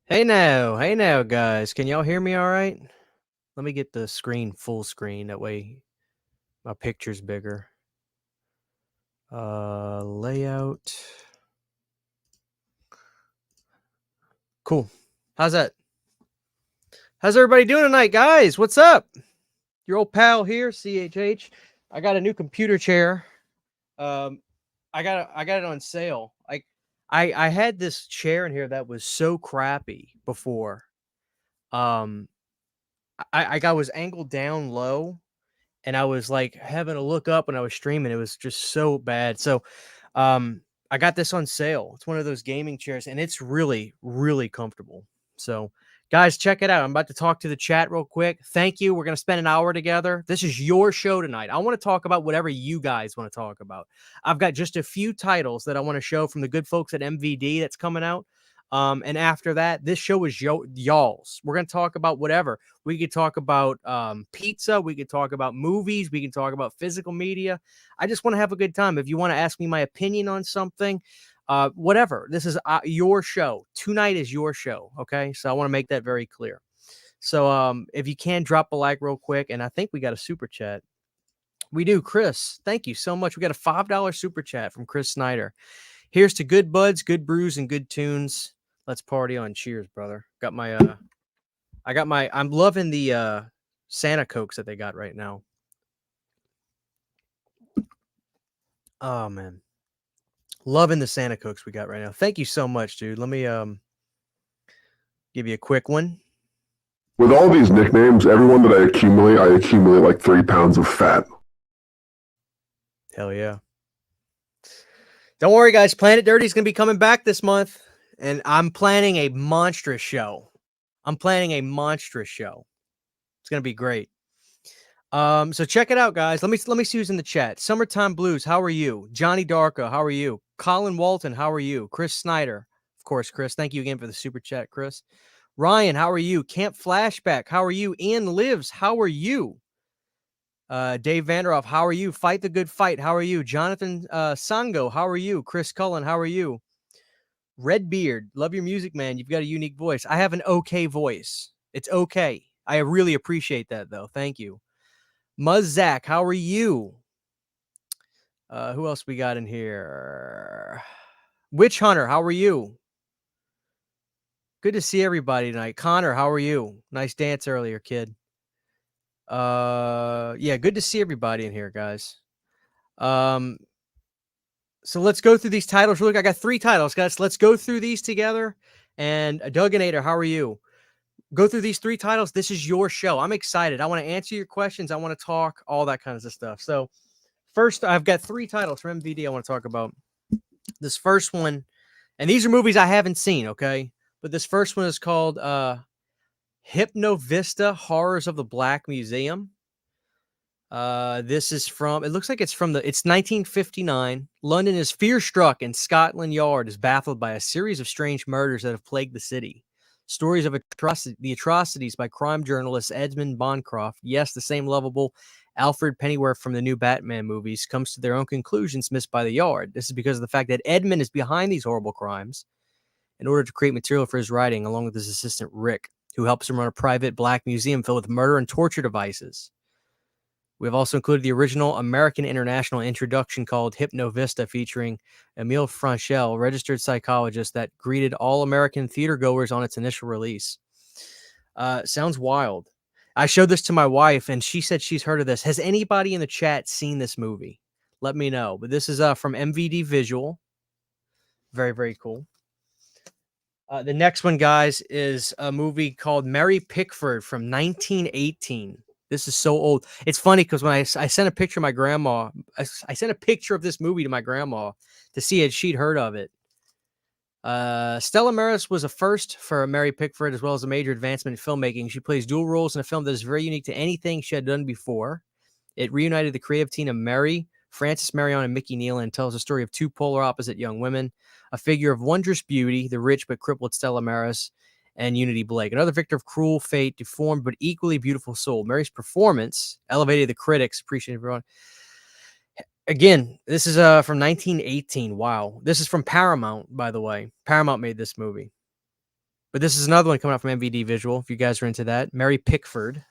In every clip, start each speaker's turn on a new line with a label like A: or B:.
A: Hey now, guys. Can y'all hear me all right? Let me get the screen full screen. That way my picture's bigger. Layout. Cool. How's that? How's everybody doing tonight, guys? What's up? Your old pal here, CHH. I got a new computer chair. Um, I got it on sale. I had this chair in here that was so crappy before. Um, I was angled down low and I was like having to look up when I was streaming. It was just so bad. So, I got this on sale. It's one of those gaming chairs, and it's really, really comfortable. So, guys, check it out. I'm about to talk to the chat real quick. Thank you. We're gonna spend an hour together. This is your show tonight. I want to talk about whatever you guys want to talk about. I've got just a few titles that I want to show from the good folks at MVD that's coming out. And after that, this show is y'all's. We're gonna talk about whatever. We could talk about pizza. We could talk about movies. We can talk about physical media. I just want to have a good time. If you want to ask me my opinion on something, whatever. This is your show. Tonight is your show. Okay. So I want to make that very clear. So if you can drop a like real quick, and I think we got a super chat. We do. Chris, thank you so much. We got a $5 super chat from Chris Snyder. Here's to good buds, good brews, and good tunes. Let's party on. Cheers, brother. I'm loving the Santa Cokes that they got right now. Oh man. Loving the Santa Cokes we got right now. Thank you so much, dude. Let me give you a quick one.
B: With all these nicknames, everyone that I accumulate like 3 pounds of fat.
A: Hell yeah. Don't worry, guys. Planet Dirty is going to be coming back this month, and I'm planning a monstrous show. It's going to be great. So check it out, guys. Let me see who's in the chat. Summertime Blues, how are you? Johnny Darko, how are you? Colin Walton, how are you? Chris Snyder, of course, Chris. Thank you again for the super chat, Chris. Ryan, how are you? Camp Flashback, how are you? Ian Lives, how are you? Dave Vanderoff, how are you? Fight the Good Fight, how are you? Jonathan Sango, how are you? Chris Cullen, how are you? Redbeard, love your music, man. You've got a unique voice. I have an okay voice. It's okay. I really appreciate that, though. Thank you. Muzzak, how are you? Who else we got in here? Witch Hunter, how are you? Good to see everybody tonight. Connor, how are you? Nice dance earlier, kid. Yeah, good to see everybody in here, guys. So let's go through these titles. Look, I got 3 titles, guys. Let's go through these together. And Dugginator, how are you? Go through these 3 titles. This is your show. I'm excited. I want to answer your questions. I want to talk, all that kinds of stuff. So first, I've got 3 titles from MVD I want to talk about. This first one, and these are movies I haven't seen, okay? But this first one is called Hypnovista Horrors of the Black Museum. This is from, it looks like it's 1959. London is fear-struck and Scotland Yard is baffled by a series of strange murders that have plagued the city. Stories of the atrocities by crime journalist Edmund Bancroft, yes, the same lovable Alfred Pennyworth from the new Batman movies, comes to their own conclusions missed by the Yard. This is because of the fact that Edmund is behind these horrible crimes in order to create material for his writing, along with his assistant Rick, who helps him run a private black museum filled with murder and torture devices. We have also included the original American International introduction called Hypnovista, featuring Emile Franchel, registered psychologist, that greeted all American theater goers on its initial release. Sounds wild. I showed this to my wife, and she said she's heard of this. Has anybody in the chat seen this movie? Let me know. But this is from MVD Visual. Very, very cool. The next one, guys, is a movie called Mary Pickford from 1918. This is so old. It's funny because when I sent a picture of my grandma, I sent a picture of this movie to my grandma to see if she'd heard of it. Stella Maris was a first for Mary Pickford, as well as a major advancement in filmmaking. She plays dual roles in a film that is very unique to anything she had done before. It reunited the creative team of Mary, Frances Marion, and Mickey Neal, and tells a story of 2 polar opposite young women, a figure of wondrous beauty, the rich but crippled Stella Maris, and Unity Blake, another victor of cruel fate, deformed but equally beautiful soul. Mary's performance elevated the critics, appreciated everyone. Again, this is from 1918. Wow. This is from Paramount, by the way. Paramount made this movie. But this is another one coming out from MVD Visual, if you guys are into that. Mary Pickford.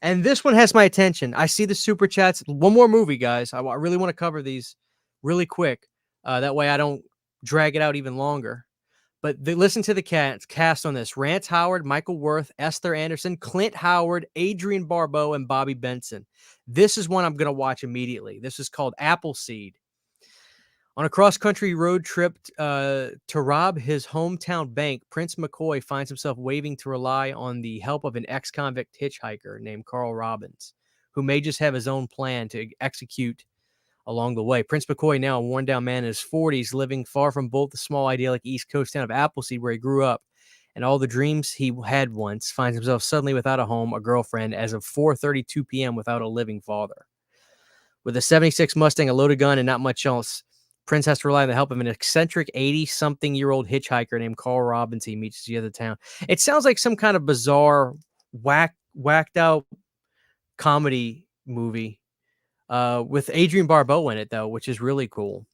A: And this one has my attention. I see the super chats. One more movie, guys. I really want to cover these really quick. That way I don't drag it out even longer. But listen to the cast on this. Rance Howard, Michael Worth, Esther Anderson, Clint Howard, Adrian Barbeau, and Bobby Benson. This is one I'm going to watch immediately. This is called Appleseed. On a cross-country road trip to rob his hometown bank, Prince McCoy finds himself waving to rely on the help of an ex-convict hitchhiker named Carl Robbins, who may just have his own plan to execute along the way. Prince McCoy, now a worn-down man in his 40s, living far from both the small, idyllic East Coast town of Appleseed, where he grew up, and all the dreams he had once, finds himself suddenly without a home, a girlfriend, as of 4:32 p.m. without a living father. With a 76 Mustang, a loaded gun, and not much else, Prince has to rely on the help of an eccentric 80-something-year-old hitchhiker named Carl Robbins he meets at the other town. It sounds like some kind of bizarre, whacked out comedy movie with Adrian Barbeau in it, though, which is really cool.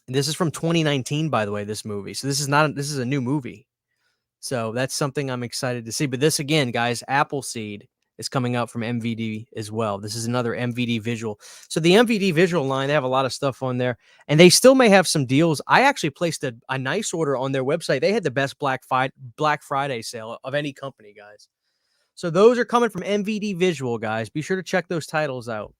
A: And this is from 2019, by the way, this movie. So this is a new movie. So that's something I'm excited to see. But this, again, guys, Appleseed is coming out from MVD as well. This is another MVD Visual. So the MVD Visual line, they have a lot of stuff on there, and they still may have some deals. I actually placed a nice order on their website. They had the best Black Friday sale of any company, guys. So those are coming from MVD Visual, guys. Be sure to check those titles out.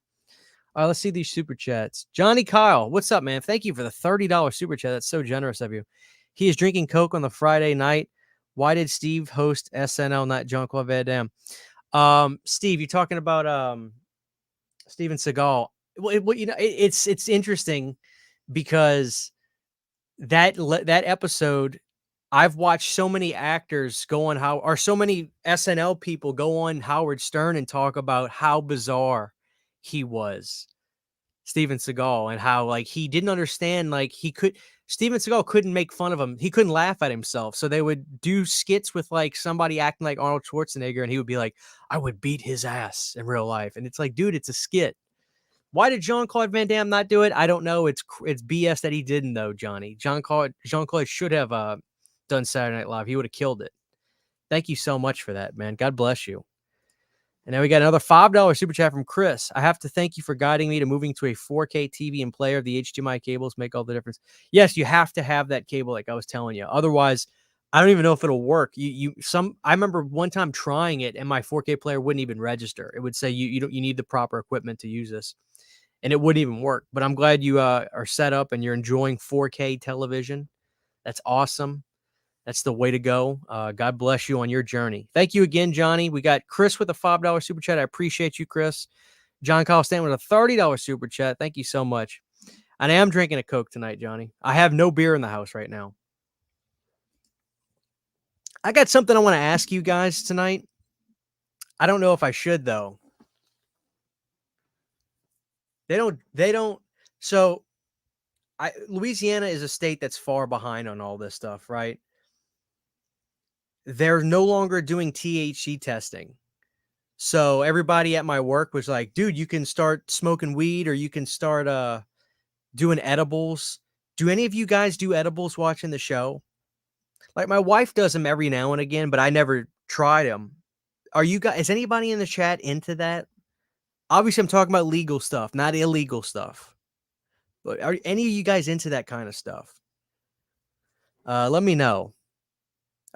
A: All right, let's see these super chats. Johnny Kyle, what's up, man? Thank you for the $30 super chat. That's so generous of you. He is drinking Coke on the Friday night. Why did Steve host SNL, not Jean-Claude Van Damme? Steve, you're talking about Steven Seagal. Well, it's interesting because that episode, I've watched so many actors go on or so many SNL people go on Howard Stern and talk about how bizarre he was, Steven Seagal, and how like he didn't understand, like Steven Seagal couldn't make fun of him. He couldn't laugh at himself. So they would do skits with like somebody acting like Arnold Schwarzenegger, and he would be like, I would beat his ass in real life. And it's like, dude, it's a skit. Why did Jean-Claude Van Damme not do it? I don't know. It's BS that he didn't, though, Johnny. Jean-Claude should have done Saturday Night Live. He would have killed it. Thank you so much for that, man. God bless you. And now we got another $5 super chat from Chris. I have to thank you for guiding me to moving to a 4K TV and player. The HDMI cables make all the difference. Yes, you have to have that cable, like I was telling you. Otherwise, I don't even know if it'll work. I remember one time trying it, and my 4K player wouldn't even register. It would say you need the proper equipment to use this, and it wouldn't even work. But I'm glad you are set up and you're enjoying 4K television. That's awesome. That's the way to go. God bless you on your journey. Thank you again, Johnny. We got Chris with a $5 super chat. I appreciate you, Chris. John Kyle Stan with a $30 super chat. Thank you so much. And I am drinking a Coke tonight, Johnny. I have no beer in the house right now. I got something I want to ask you guys tonight. I don't know if I should, though. They don't. So Louisiana is a state that's far behind on all this stuff, right? They're no longer doing THC testing. So everybody at my work was like, dude, you can start smoking weed, or you can start doing edibles. Do any of you guys do edibles watching the show? Like my wife does them every now and again, but I never tried them. Is anybody in the chat into that? Obviously, I'm talking about legal stuff, not illegal stuff. But are any of you guys into that kind of stuff? Let me know.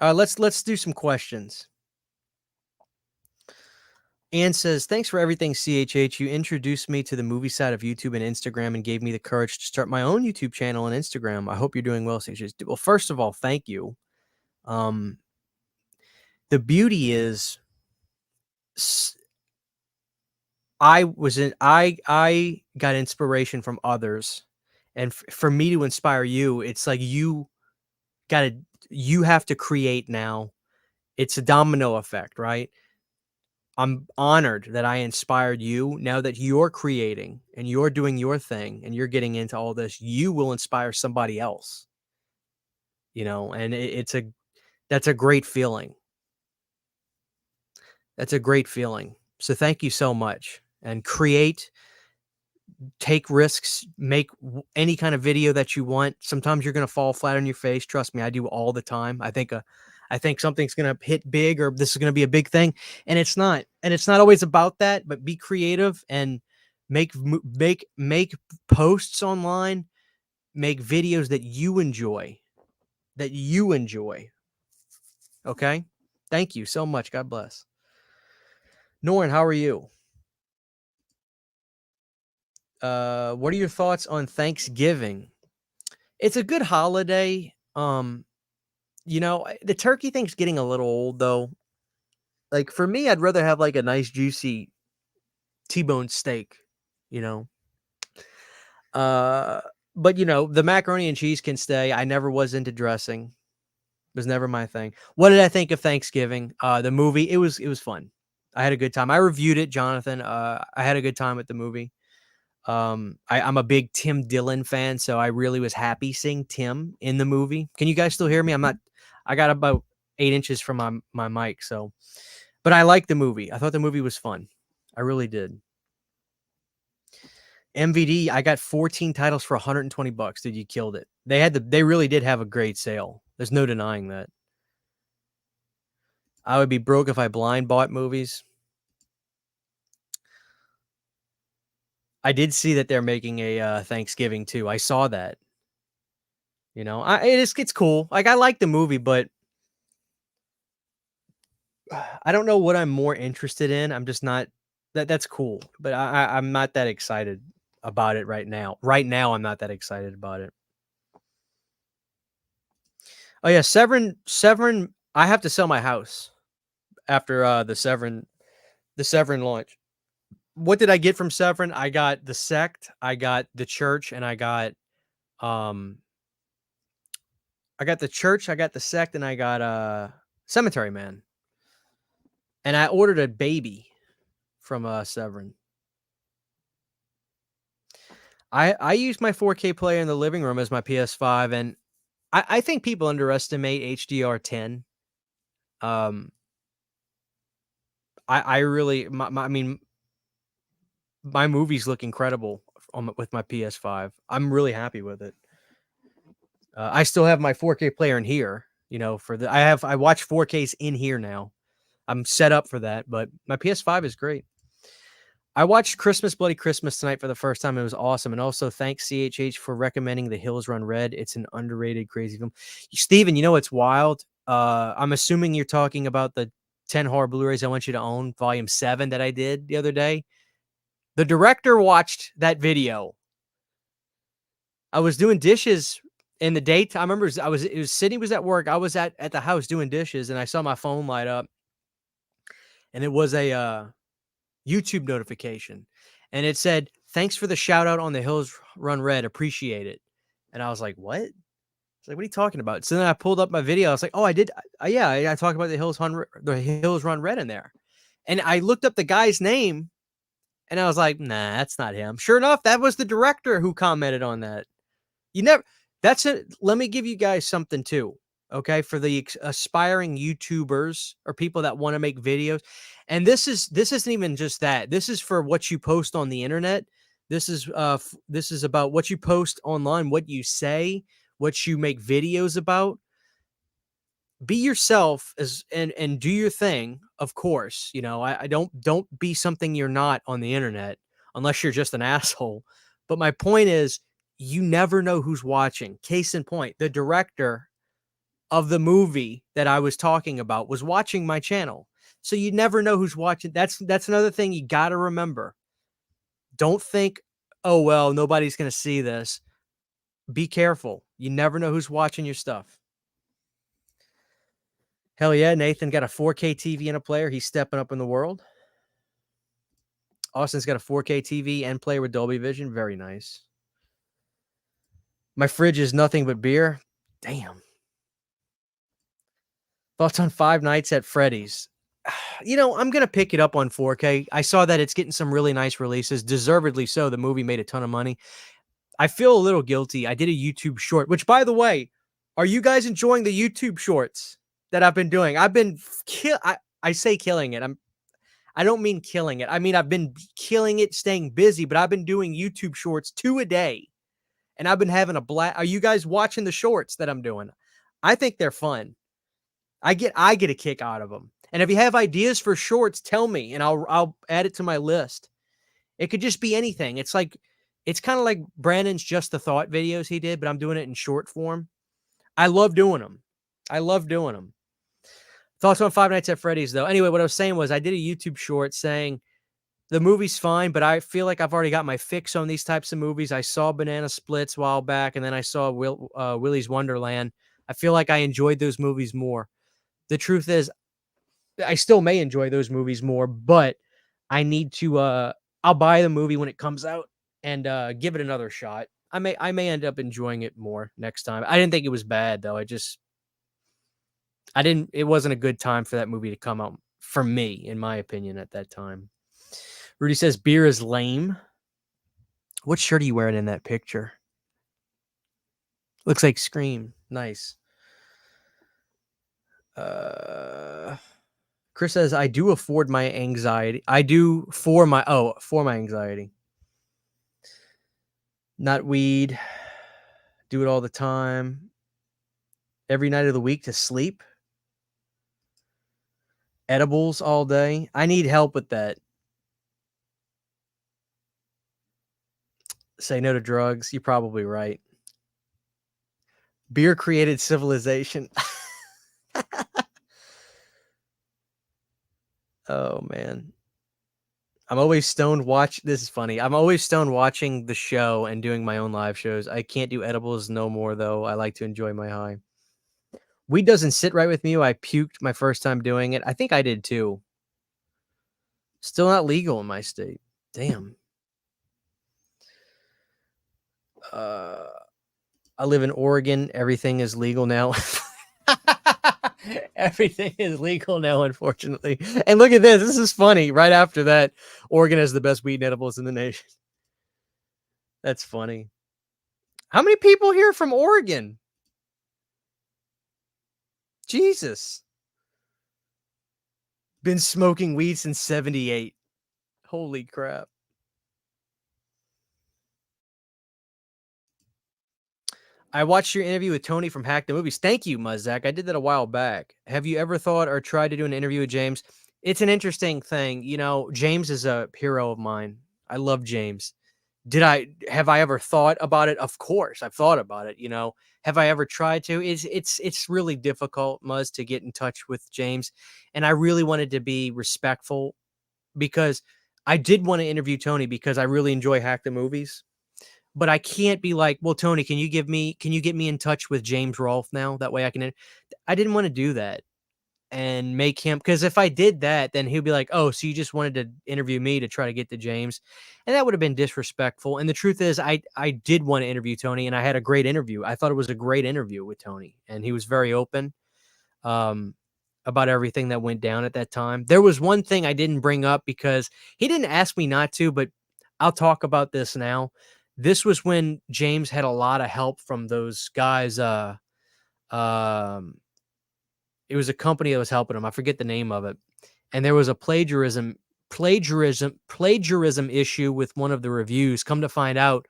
A: Let's do some questions. Ann says, thanks for everything, CHH. You introduced me to the movie side of YouTube and Instagram and gave me the courage to start my own YouTube channel and Instagram. I hope you're doing well, CHH. Well, first of all, thank you. The beauty is I got inspiration from others. And for me to inspire you, it's like you have to create now. It's a domino effect, right? I'm honored that I inspired you. Now that you're creating and you're doing your thing and you're getting into all this, you will inspire somebody else, and that's a great feeling. That's a great feeling. So thank you so much. And take risks, make any kind of video that you want. Sometimes you're going to fall flat on your face. Trust me, I do all the time. I think I think something's going to hit big or this is going to be a big thing. And it's not. And it's not always about that, but be creative and make posts online, make videos that you enjoy, Okay. Thank you so much. God bless. Norrin, how are you? What are your thoughts on Thanksgiving? It's a good holiday. The turkey thing's getting a little old though. Like for me, I'd rather have like a nice juicy T-bone steak, you know. Uh but the macaroni and cheese can stay. I never was into dressing. It was never my thing. What did I think of Thanksgiving? The movie, it was fun. I had a good time. I reviewed it, Jonathan. I had a good time with the movie. I'm a big Tim Dillon fan, so I really was happy seeing Tim in the movie. Can you guys still hear me? I got about 8 inches from my mic, so, but I liked the movie. I thought the movie was fun. I really did. MVD, I got 14 titles for $120. Dude, you killed it. They really did have a great sale. There's no denying that. I would be broke if I blind bought movies. I did see that they're making a Thanksgiving too. I saw that. It's cool. Like I like the movie, but I don't know what I'm more interested in. I'm just not that's cool, but I'm not that excited about it right now. Right now, I'm not that excited about it. Oh yeah, Severin. I have to sell my house after the Severin launch. What did I get from Severin? I got the sect, I got the church, and I got the church, I got the sect, and I got Cemetery Man. And I ordered a baby from Severin. I use my 4K player in the living room as my PS5, and I think people underestimate HDR10. I really, I mean, my movies look incredible with my PS5. I'm really happy with it. I still have my 4K player in here, I watch 4Ks in here now. I'm set up for that, but my PS5 is great. I watched Christmas Bloody Christmas tonight for the first time. It was awesome. And also thanks CHH for recommending The Hills Run Red. It's an underrated, crazy film. Steven, what's wild? I'm assuming you're talking about the 10 horror Blu-rays I want you to own, volume 7 that I did the other day. The director watched that video. I was doing dishes in the daytime. I remember Sydney was at work. I was at the house doing dishes, and I saw my phone light up. And it was a YouTube notification, and it said, "Thanks for the shout out on The Hills Run Red. Appreciate it." And I was like, "What?" It's like, "What are you talking about?" So then I pulled up my video. I was like, "Oh, I did. Yeah, I talked about The Hills Run Red in there." And I looked up the guy's name, and I was like, "Nah, that's not him." Sure enough, that was the director who commented on that. Let me give you guys something too. Okay, for the aspiring YouTubers or people that want to make videos. And this isn't even just that. This is for what you post on the internet. This is about what you post online, what you say, what you make videos about. Be yourself and do your thing, of course. I don't be something you're not on the internet unless you're just an asshole. But my point is, you never know who's watching. Case in point, the director of the movie that I was talking about was watching my channel. So you never know who's watching. That's another thing you got to remember. Don't think, "Oh, well, nobody's going to see this." Be careful. You never know who's watching your stuff. Hell yeah, Nathan got a 4K TV and a player. He's stepping up in the world. Austin's got a 4K TV and player with Dolby Vision. Very nice. My fridge is nothing but beer. Damn. Thoughts on Five Nights at Freddy's? I'm going to pick it up on 4K. I saw that it's getting some really nice releases. Deservedly so. The movie made a ton of money. I feel a little guilty. I did a YouTube short, which, by the way, are you guys enjoying the YouTube shorts that I've been doing? I've been I say killing it. I don't mean killing it. I mean, I've been killing it, staying busy, but I've been doing YouTube shorts 2 a day, and I've been having a blast. Are you guys watching the shorts that I'm doing? I think they're fun. I get a kick out of them. And if you have ideas for shorts, tell me and I'll add it to my list. It could just be anything. It's kind of like Brandon's Just the Thought videos he did, but I'm doing it in short form. I love doing them. I love doing them. Thoughts on Five Nights at Freddy's, though. Anyway, what I was saying was I did a YouTube short saying the movie's fine, but I feel like I've already got my fix on these types of movies. I saw Banana Splits a while back, and then I saw Willy's Wonderland. I feel like I enjoyed those movies more. The truth is, I still may enjoy those movies more, but I need to I'll buy the movie when it comes out and give it another shot. I may end up enjoying it more next time. I didn't think it was bad though. It wasn't a good time for that movie to come out for me, in my opinion, at that time. Rudy says beer is lame. What shirt are you wearing in that picture? Looks like Scream. Nice. Chris says, I do afford my anxiety. I do for my anxiety. Not weed. Do it all the time. Every night of the week to sleep. Edibles all day. I need help with that. Say no to drugs. You're probably right. Beer created civilization. Oh, man. I'm always stoned this is funny. I'm always stoned watching the show and doing my own live shows. I can't do edibles no more, though. I like to enjoy my high. Weed doesn't sit right with me. I puked my first time doing it. I think I did, too. Still not legal in my state. Damn. I live in Oregon. Everything is legal now. Everything is legal now, unfortunately. And look at this. This is funny. Right after that, Oregon has the best weed and edibles in the nation. That's funny. How many people here from Oregon? Jesus. Been smoking weed since 78. Holy crap. I watched your interview with Tony from Hack the Movies. Thank you, Muzzak. I did that a while back. Have you ever thought or tried to do an interview with James? It's an interesting thing. You know, James is a hero of mine. I love James. Have I ever thought about it? Of course, I've thought about it. You know, have I ever tried to? It's really difficult, Muzz, to get in touch with James, and I really wanted to be respectful because I did want to interview Tony because I really enjoy Hack the Movies. But I can't be like, well, Tony, can you get me in touch with James Rolfe now? That way I can. I didn't want to do that and make him, because if I did that, then he'd be like, oh, so you just wanted to interview me to try to get to James, and that would have been disrespectful. And the truth is, I did want to interview Tony, and I had a great interview. I thought it was a great interview with Tony, and he was very open about everything that went down at that time. There was one thing I didn't bring up because he didn't ask me not to, but I'll talk about this now. This was when James had a lot of help from those guys. It was a company that was helping him. I forget the name of it. And there was a plagiarism issue with one of the reviews. Come to find out,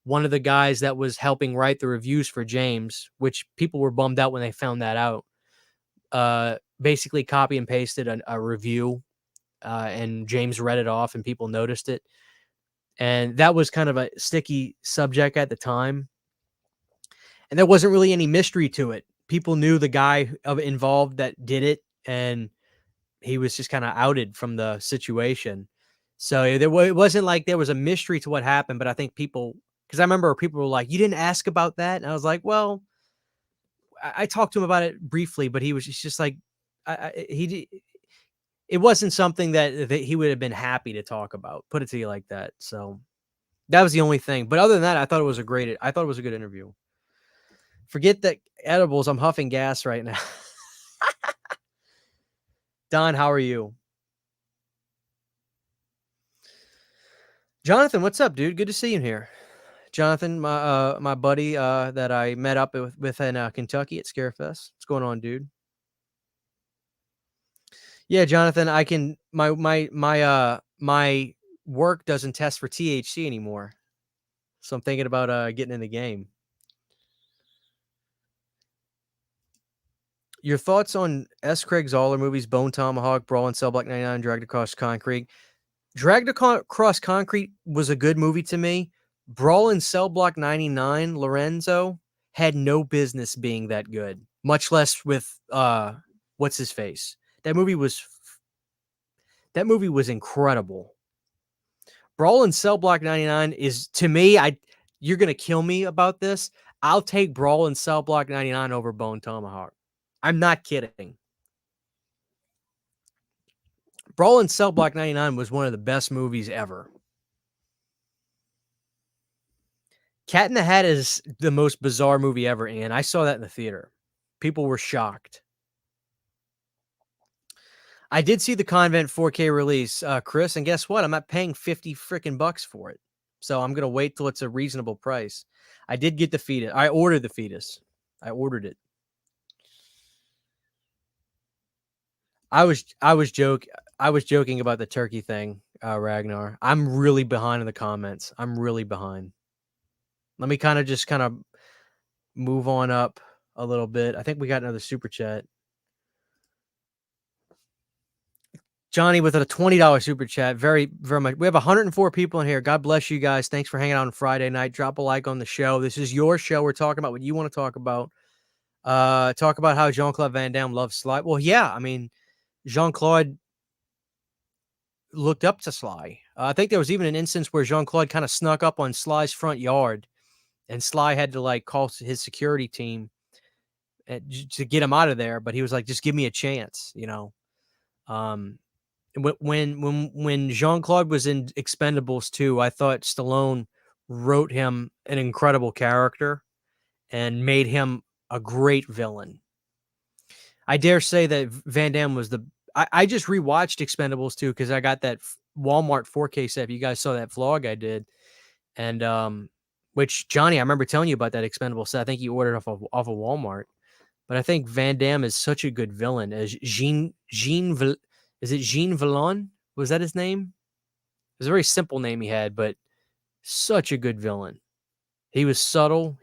A: one of the guys that was helping write the reviews for James, which people were bummed out when they found that out, basically copy and pasted a review, and James read it off and people noticed it. And that was kind of a sticky subject at the time. And there wasn't really any mystery to it. People knew the guy involved that did it, and he was just kind of outed from the situation. So it wasn't like there was a mystery to what happened, but I think people, because I remember people were like, you didn't ask about that? And I was like, well, I talked to him about it briefly, but he was just like, it wasn't something that he would have been happy to talk about, put it to you like that. So that was the only thing. But other than that, I thought it was a good interview. Forget that edibles. I'm huffing gas right now. Don, how are you? Jonathan, what's up, dude? Good to see you here. Jonathan, my buddy that I met up with in Kentucky at Scarefest. What's going on, dude? Yeah, Jonathan, I can my work doesn't test for THC anymore. So I'm thinking about getting in the game. Your thoughts on S. Craig Zoller movies, Bone Tomahawk, Brawl in Cell Block 99, Dragged Across Concrete? Dragged Across Concrete was a good movie to me. Brawl in Cell Block 99, Lorenzo, had no business being that good, much less with what's his face. That movie was incredible. Brawl in Cell Block 99 is, to me, you're gonna kill me about this. I'll take Brawl in Cell Block 99 over Bone Tomahawk. I'm not kidding. Brawl in Cell Block 99 was one of the best movies ever. Cat in the Hat is the most bizarre movie ever, and I saw that in the theater. People were shocked. I did see the Convent 4K release, Chris, and guess what? I'm not paying 50 freaking bucks for it. So I'm going to wait till it's a reasonable price. I did get the fetus. I ordered the fetus. I ordered it. I was joking about the turkey thing, Ragnar. I'm really behind in the comments. I'm really behind. Let me kind of move on up a little bit. I think we got another super chat. Johnny with a $20 super chat. Very, very much. We have 104 people in here. God bless you guys. Thanks for hanging out on Friday night. Drop a like on the show. This is your show. We're talking about what you want to talk about. Talk about how Jean-Claude Van Damme loves Sly. Well, yeah. I mean, Jean-Claude looked up to Sly. I think there was even an instance where Jean-Claude kind of snuck up on Sly's front yard, and Sly had to call his security team to get him out of there. But he was like, "Just give me a chance," you know. When Jean-Claude was in Expendables 2, I thought Stallone wrote him an incredible character and made him a great villain. I dare say that Van Damme was I just rewatched Expendables 2 because I got that Walmart 4K set. You guys saw that vlog I did. And which, Johnny, I remember telling you about that Expendables set. I think you ordered off of Walmart. But I think Van Damme is such a good villain as is it Jean Valon? Was that his name? It was a very simple name he had, but such a good villain. He was subtle.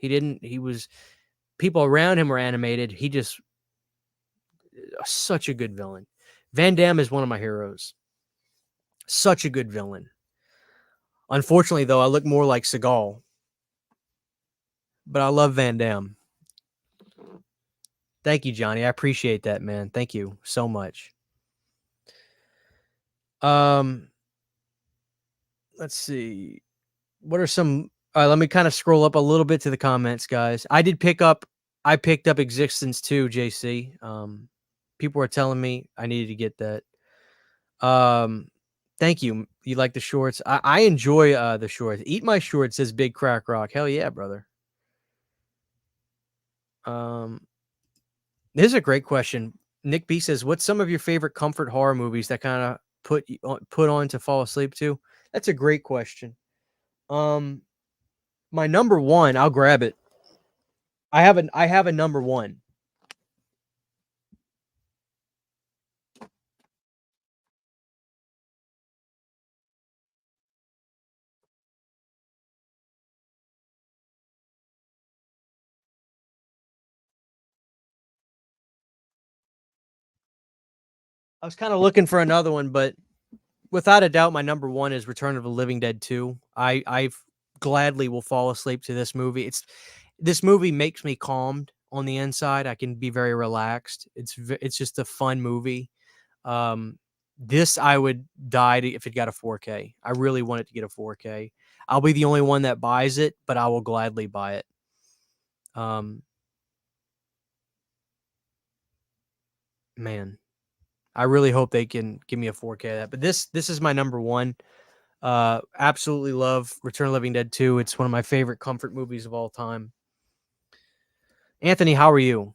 A: People around him were animated. He just, such a good villain. Van Damme is one of my heroes. Such a good villain. Unfortunately, though, I look more like Seagal. But I love Van Damme. Thank you, Johnny. I appreciate that, man. Thank you so much. Let's see. What are some? Let me kind of scroll up a little bit to the comments, guys. I picked up Existence 2, JC. People were telling me I needed to get that. Thank you. You like the shorts? I enjoy the shorts. Eat my shorts, says Big Crack Rock. Hell yeah, brother. This is a great question. Nick B says, "What's some of your favorite comfort horror movies that kind of put on to fall asleep to?" That's a great question. My number one, I'll grab it. I have a number one. I was kind of looking for another one, but without a doubt, my number one is Return of the Living Dead 2. I gladly will fall asleep to this movie. This movie makes me calmed on the inside. I can be very relaxed. It's just a fun movie. This I would die if it got a 4K. I really want it to get a 4K. I'll be the only one that buys it, but I will gladly buy it. Man, I really hope they can give me a 4K of that. But this is my number one. Absolutely love Return of the Living Dead 2. It's one of my favorite comfort movies of all time. Anthony, how are you?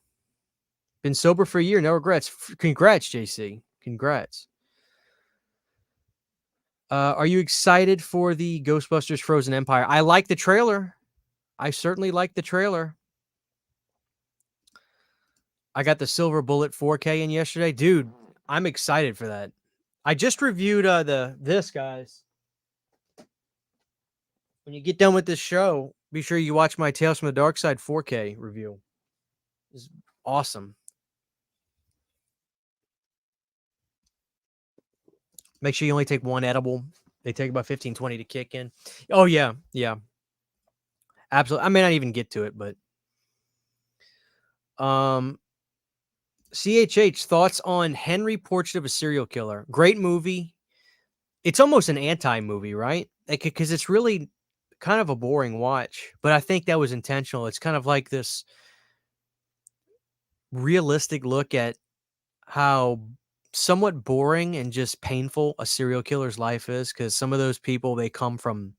A: Been sober for a year, no regrets. Congrats, JC. Congrats. Are you excited for the Ghostbusters Frozen Empire? I like the trailer. I certainly like the trailer. I got the Silver Bullet 4K in yesterday. Dude, I'm excited for that. I just reviewed this, guys. When you get done with this show, be sure you watch my Tales from the Dark Side 4K review. It's awesome. Make sure you only take one edible. They take about 15, 20 to kick in. Oh, yeah. Yeah. Absolutely. I may not even get to it, but CHH, thoughts on Henry Portrait of a Serial Killer. Great movie. It's almost an anti-movie, right? Because it's really kind of a boring watch, but I think that was intentional. It's kind of like this realistic look at how somewhat boring and just painful a serial killer's life is, because some of those people, they come from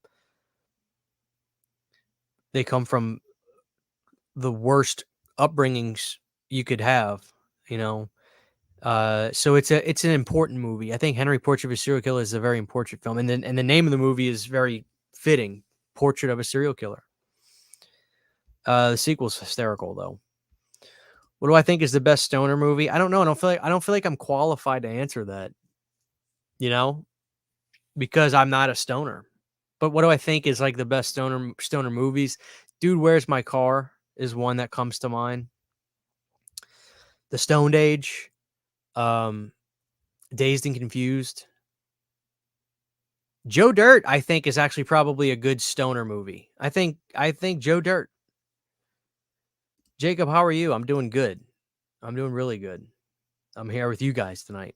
A: the worst upbringings you could have, you know. So it's an important movie. I think Henry Portrait of a Serial Killer is a very important film, and the name of the movie is very fitting. Portrait of a Serial Killer. The sequel's hysterical though. What do I think is the best stoner movie? I don't know. I don't feel like I'm qualified to answer that, you know, because I'm not a stoner. But what do I think is like the best stoner movies? Dude, Where's My Car is one that comes to mind. The Stoned Age, um, Dazed and Confused. Joe Dirt, I think, is actually probably a good stoner movie. I think Joe Dirt. Jacob, how are you? I'm doing good. I'm doing really good. I'm here with you guys tonight.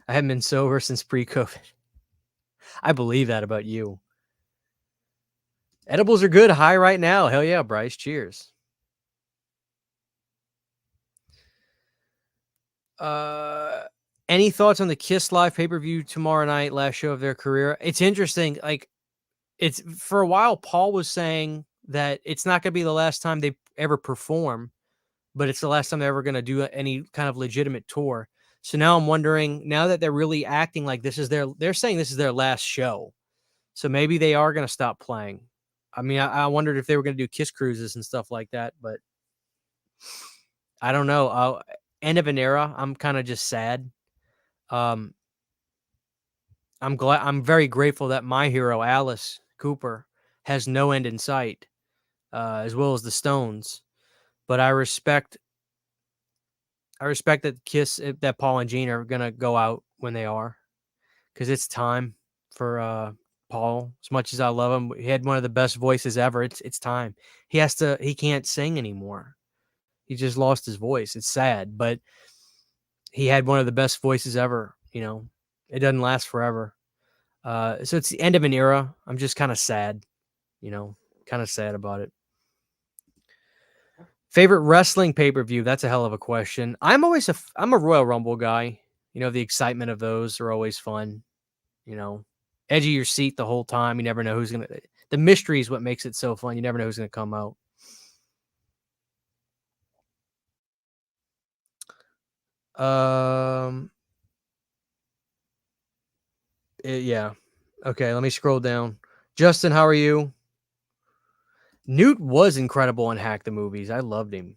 A: I haven't been sober since pre-COVID. I believe that about you. Edibles are good. High right now. Hell yeah, Bryce. Cheers. Any thoughts on the Kiss Live pay-per-view tomorrow night, last show of their career? It's interesting. Like, it's for a while, Paul was saying that it's not going to be the last time they ever perform, but it's the last time they're ever going to do any kind of legitimate tour. So now I'm wondering, now that they're really acting like they're saying this is their last show. So maybe they are going to stop playing. I mean, I wondered if they were going to do Kiss cruises and stuff like that, but I don't know. End of an era. I'm kind of just sad. Um, I'm very grateful that my hero, Alice Cooper, has no end in sight, as well as the Stones. But I respect that Kiss, that Paul and Gene are gonna go out when they are, because it's time for Paul. As much as I love him, he had one of the best voices ever. It's time. He can't sing anymore. He just lost his voice. It's sad, but he had one of the best voices ever. You know, it doesn't last forever. So it's the end of an era. I'm just kind of sad, kind of sad about it. Favorite wrestling pay-per-view? That's a hell of a question. I'm a Royal Rumble guy. The excitement of those are always fun. Edge of your seat the whole time. You never know who's going to, the mystery is what makes it so fun. You never know who's going to come out. Yeah. Okay, let me scroll down. Justin, how are you? Newt was incredible in Hack the Movies. I loved him.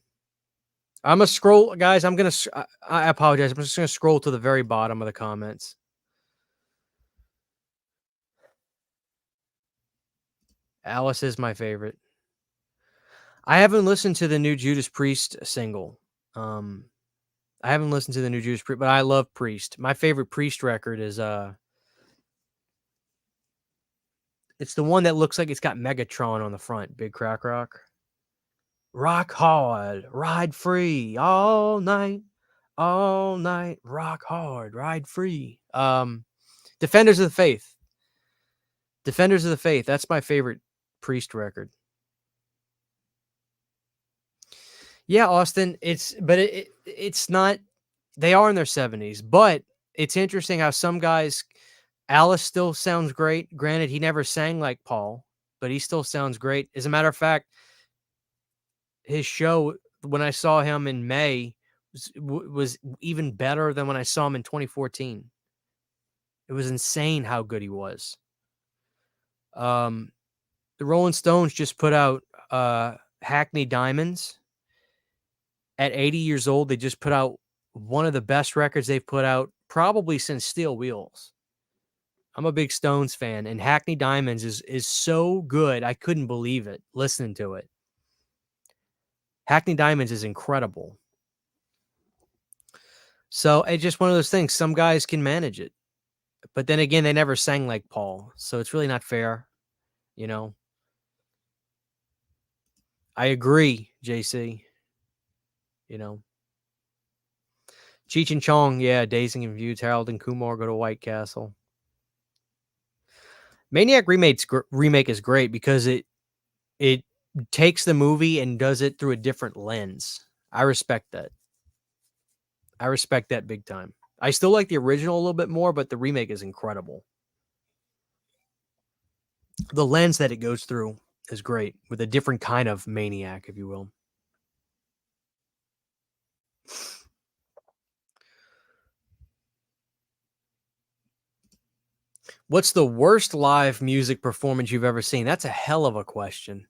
A: I'm gonna scroll, guys. I apologize. I'm just gonna scroll to the very bottom of the comments. Alice is my favorite. I haven't listened to the new Judas Priest single. I haven't listened to the new Judas Priest, but I love Priest. My favorite Priest record is it's the one that looks like it's got Megatron on the front. Big Crack Rock. Rock hard, ride free all night, rock hard, ride free. Defenders of the Faith. Defenders of the Faith. That's my favorite Priest record. Yeah, Austin. It's not. They are in their 70s, but it's interesting how some guys. Alice still sounds great. Granted, he never sang like Paul, but he still sounds great. As a matter of fact, his show when I saw him in May was even better than when I saw him in 2014. It was insane how good he was. The Rolling Stones just put out Hackney Diamonds. At 80 years old, they just put out one of the best records they've put out probably since Steel Wheels. I'm a big Stones fan, and Hackney Diamonds is so good. I couldn't believe it listening to it. Hackney Diamonds is incredible. So it's just one of those things. Some guys can manage it. But then again, they never sang like Paul, so it's really not fair, you know. I agree, JC. You know, Cheech and Chong, yeah, Dazed and Confused. Harold and Kumar go to White Castle. Maniac remake is great because it takes the movie and does it through a different lens. I respect that. I respect that big time. I still like the original a little bit more, but the remake is incredible. The lens that it goes through is great with a different kind of maniac, if you will. What's the worst live music performance you've ever seen? That's a hell of a question.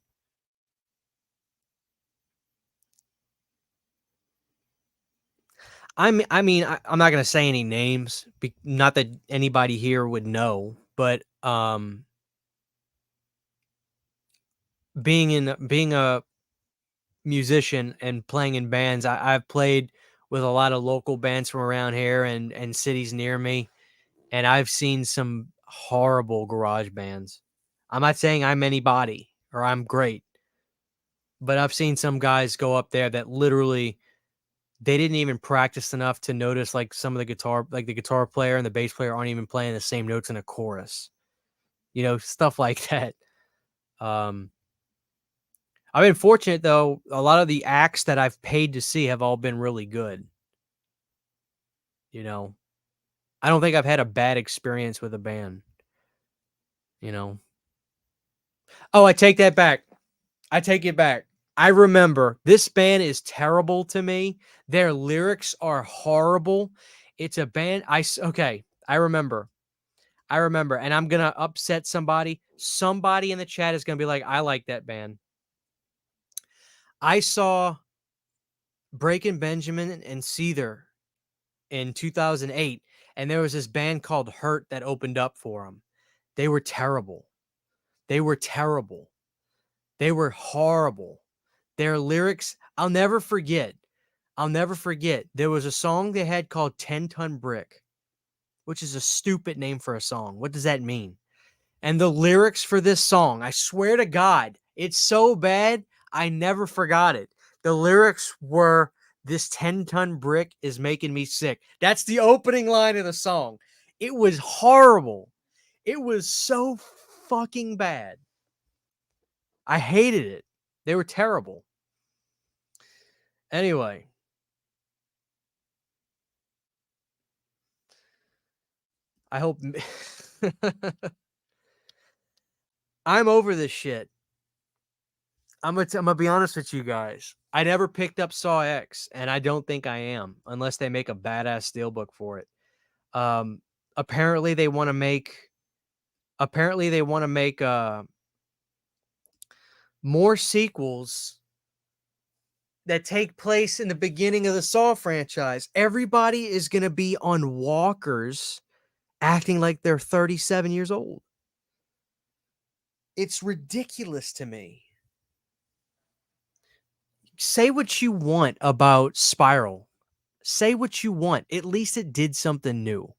A: I'm not gonna say any names, not that anybody here would know, but being a musician and playing in bands, I've played with a lot of local bands from around here and cities near me, and I've seen some horrible garage bands. I'm not saying I'm anybody or I'm great, but I've seen some guys go up there that literally they didn't even practice enough to notice like some of the guitar, like the guitar player and the bass player aren't even playing the same notes in a chorus. You know, stuff like that. Um, I've been fortunate though. A lot of the acts that I've paid to see have all been really good. You know, I don't think I've had a bad experience with a band. You know, oh, I take that back. I take it back. I remember this band is terrible to me. Their lyrics are horrible. It's a band. Okay. I remember, and I'm gonna upset somebody. Somebody in the chat is gonna be like, "I like that band." I saw Breaking Benjamin and Seether in 2008, and there was this band called Hurt that opened up for them. They were terrible. They were terrible. They were horrible. Their lyrics, I'll never forget. I'll never forget. There was a song they had called 10-Ton Brick, which is a stupid name for a song. What does that mean? And the lyrics for this song, I swear to God, it's so bad, I never forgot it. The lyrics were, "This 10-ton brick is making me sick." That's the opening line of the song. It was horrible. It was so fucking bad. I hated it. They were terrible. Anyway, I hope I'm over this shit. I'm gonna be honest with you guys. I never picked up Saw X, and I don't think I am, unless they make a badass steelbook for it. Um, apparently they want to make. Apparently they want to make more sequels that take place in the beginning of the Saw franchise. Everybody is gonna be on walkers, acting like they're 37 years old. It's ridiculous to me. Say what you want about Spiral. Say what you want. At least it did something new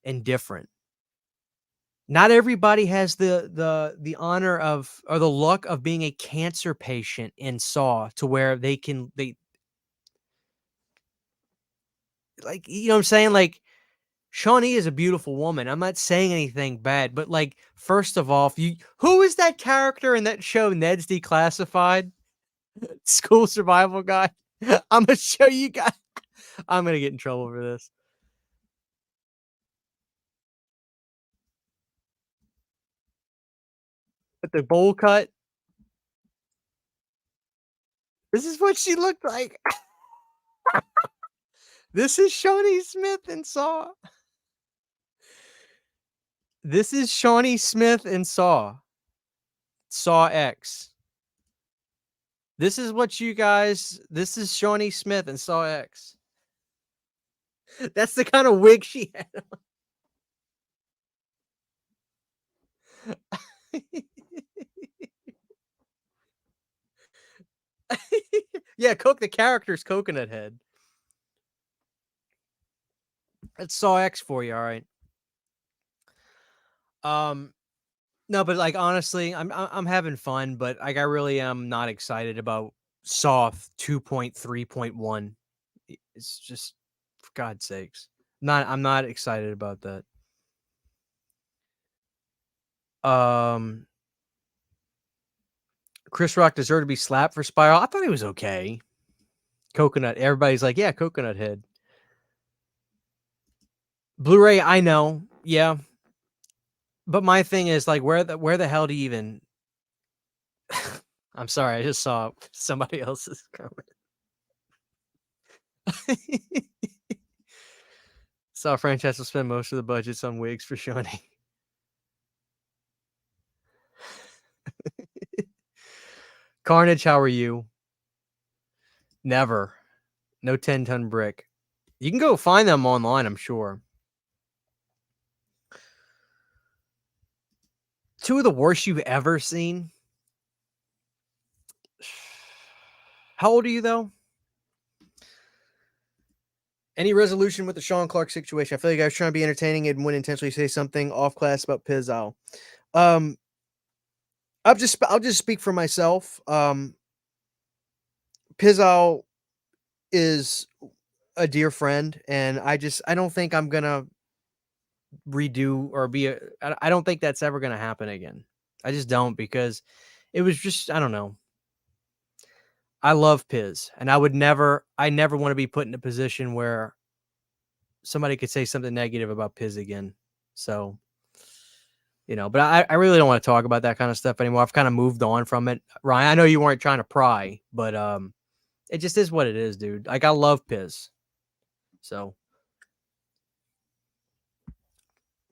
A: and different. Not everybody has the honor of or the luck of being a cancer patient in Saw to where they like, you know what I'm saying? Like, Shawnee is a beautiful woman. I'm not saying anything bad, but like, first of all, who is that character in that show, Ned's Declassified? School survival guy. I'm gonna show you guys. I'm gonna get in trouble for this. With the bowl cut. This is what she looked like. This is Shawnee Smith and Saw. This is Shawnee Smith and Saw. Saw X. This is what you guys. This is Shawnee Smith and Saw X. That's the kind of wig she had on. Yeah, the character's Coconut Head. That's Saw X for you, all right. Um, no, but like honestly, I'm having fun, but like I really am not excited about Saw 2.3.1. It's just for God's sakes. I'm not excited about that. Um Chris Rock deserved to be slapped for Spiral. I thought he was okay. Coconut. Everybody's like, yeah, Coconut Head. Blu-ray, I know. Yeah. But my thing is like where the hell do you even I'm sorry, I just saw somebody else's comment. Saw franchise will spend most of the budgets on wigs for Shawnee. Carnage, how are you? Never. No 10-ton brick. You can go find them online, I'm sure. Two of the worst you've ever seen. How old are you though? Any resolution with the Sean Clark situation? I feel like I was trying to be entertaining and wouldn't intentionally say something off class about Pizzow. I'll just speak for myself. Pizzow is a dear friend, and I don't think I'm gonna redo or be a. I don't think that's ever gonna happen again. I just don't because it was just I don't know. I love Piz, and I never want to be put in a position where somebody could say something negative about Piz again. So, but I really don't want to talk about that kind of stuff anymore. I've kind of moved on from it. Ryan, I know you weren't trying to pry, but it just is what it is, dude. Like I love Piz. So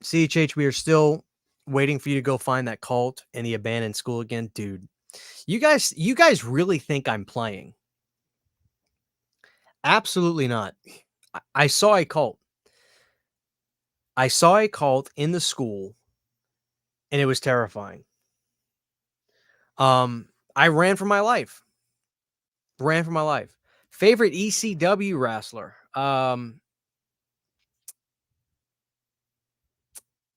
A: CHH, we are still waiting for you to go find that cult in the abandoned school again, dude. You guys really think I'm playing? Absolutely not. I saw a cult. I saw a cult in the school, and it was terrifying. I ran for my life. Ran for my life. Favorite ECW wrestler?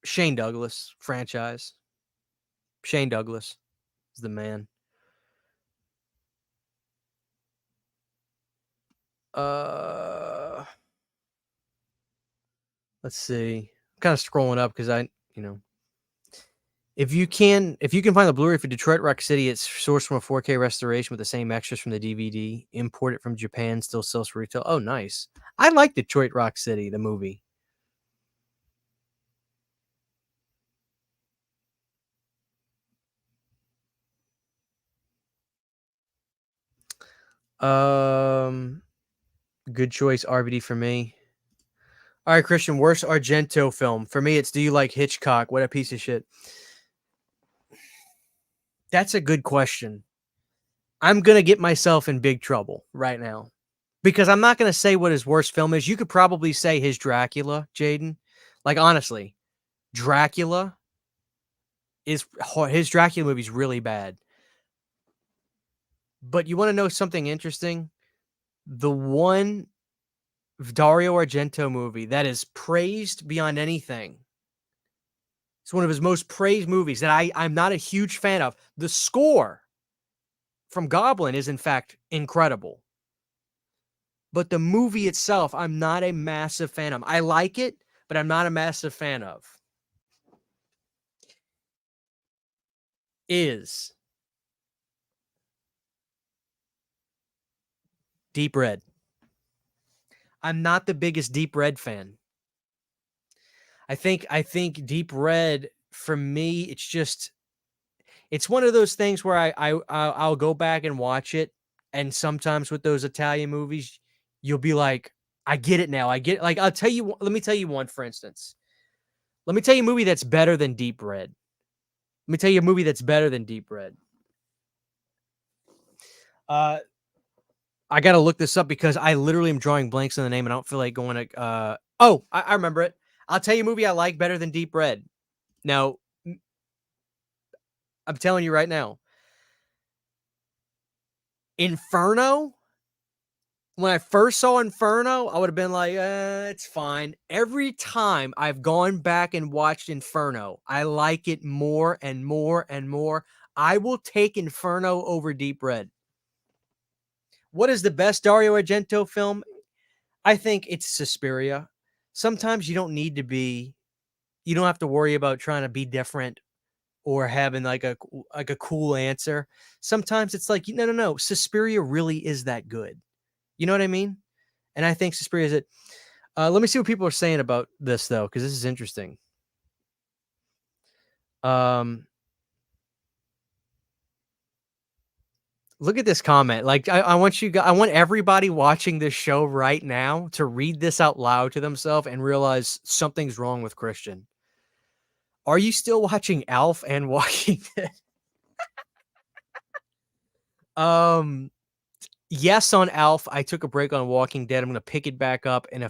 A: Shane Douglas franchise. Shane Douglas is the man. Uh, let's see. I'm kind of scrolling up because if you can find the Blu-ray for Detroit Rock City, it's sourced from a 4K restoration with the same extras from the DVD. Imported from Japan, still sells for retail. Oh, nice. I like Detroit Rock City, the movie. Good choice, RVD for me. All right, Christian, worst Argento film. For me, it's Do You Like Hitchcock? What a piece of shit. That's a good question. I'm going to get myself in big trouble right now because I'm not going to say what his worst film is. You could probably say his Dracula, Jaden. Like, honestly, Dracula is his Dracula movie's really bad. But you want to know something interesting? The one Dario Argento movie that is praised beyond anything. It's one of his most praised movies that I'm not a huge fan of. The score from Goblin is, in fact, incredible. But the movie itself, I'm not a massive fan of. I like it, but I'm not a massive fan of. Is Deep Red. I'm not the biggest Deep Red fan. I think Deep Red for me, it's one of those things where I'll go back and watch it, and sometimes with those Italian movies, you'll be like, I get it now. I get it. Like let me tell you one for instance. Let me tell you a movie that's better than Deep Red. Let me tell you a movie that's better than Deep Red. I gotta look this up because I literally am drawing blanks on the name and I don't feel like going to I remember it. I'll tell you a movie I like better than Deep Red. Now, I'm telling you right now. Inferno when I first saw Inferno, I would have been like, it's fine. Every time I've gone back and watched Inferno, I like it more and more and more. I will take Inferno over Deep Red. What is the best Dario Argento film? I think it's Suspiria. Sometimes you don't need to be, you don't have to worry about trying to be different or having like a cool answer. Sometimes it's like, no. Suspiria really is that good. You know what I mean? And I think Suspiria is it. Let me see what people are saying about this though, because this is interesting. Look at this comment. Like, I want you guys, I want everybody watching this show right now to read this out loud to themselves and realize something's wrong with Christian. Are you still watching Alf and Walking Dead? Yes, on Alf. I took a break on Walking Dead. I'm gonna pick it back up in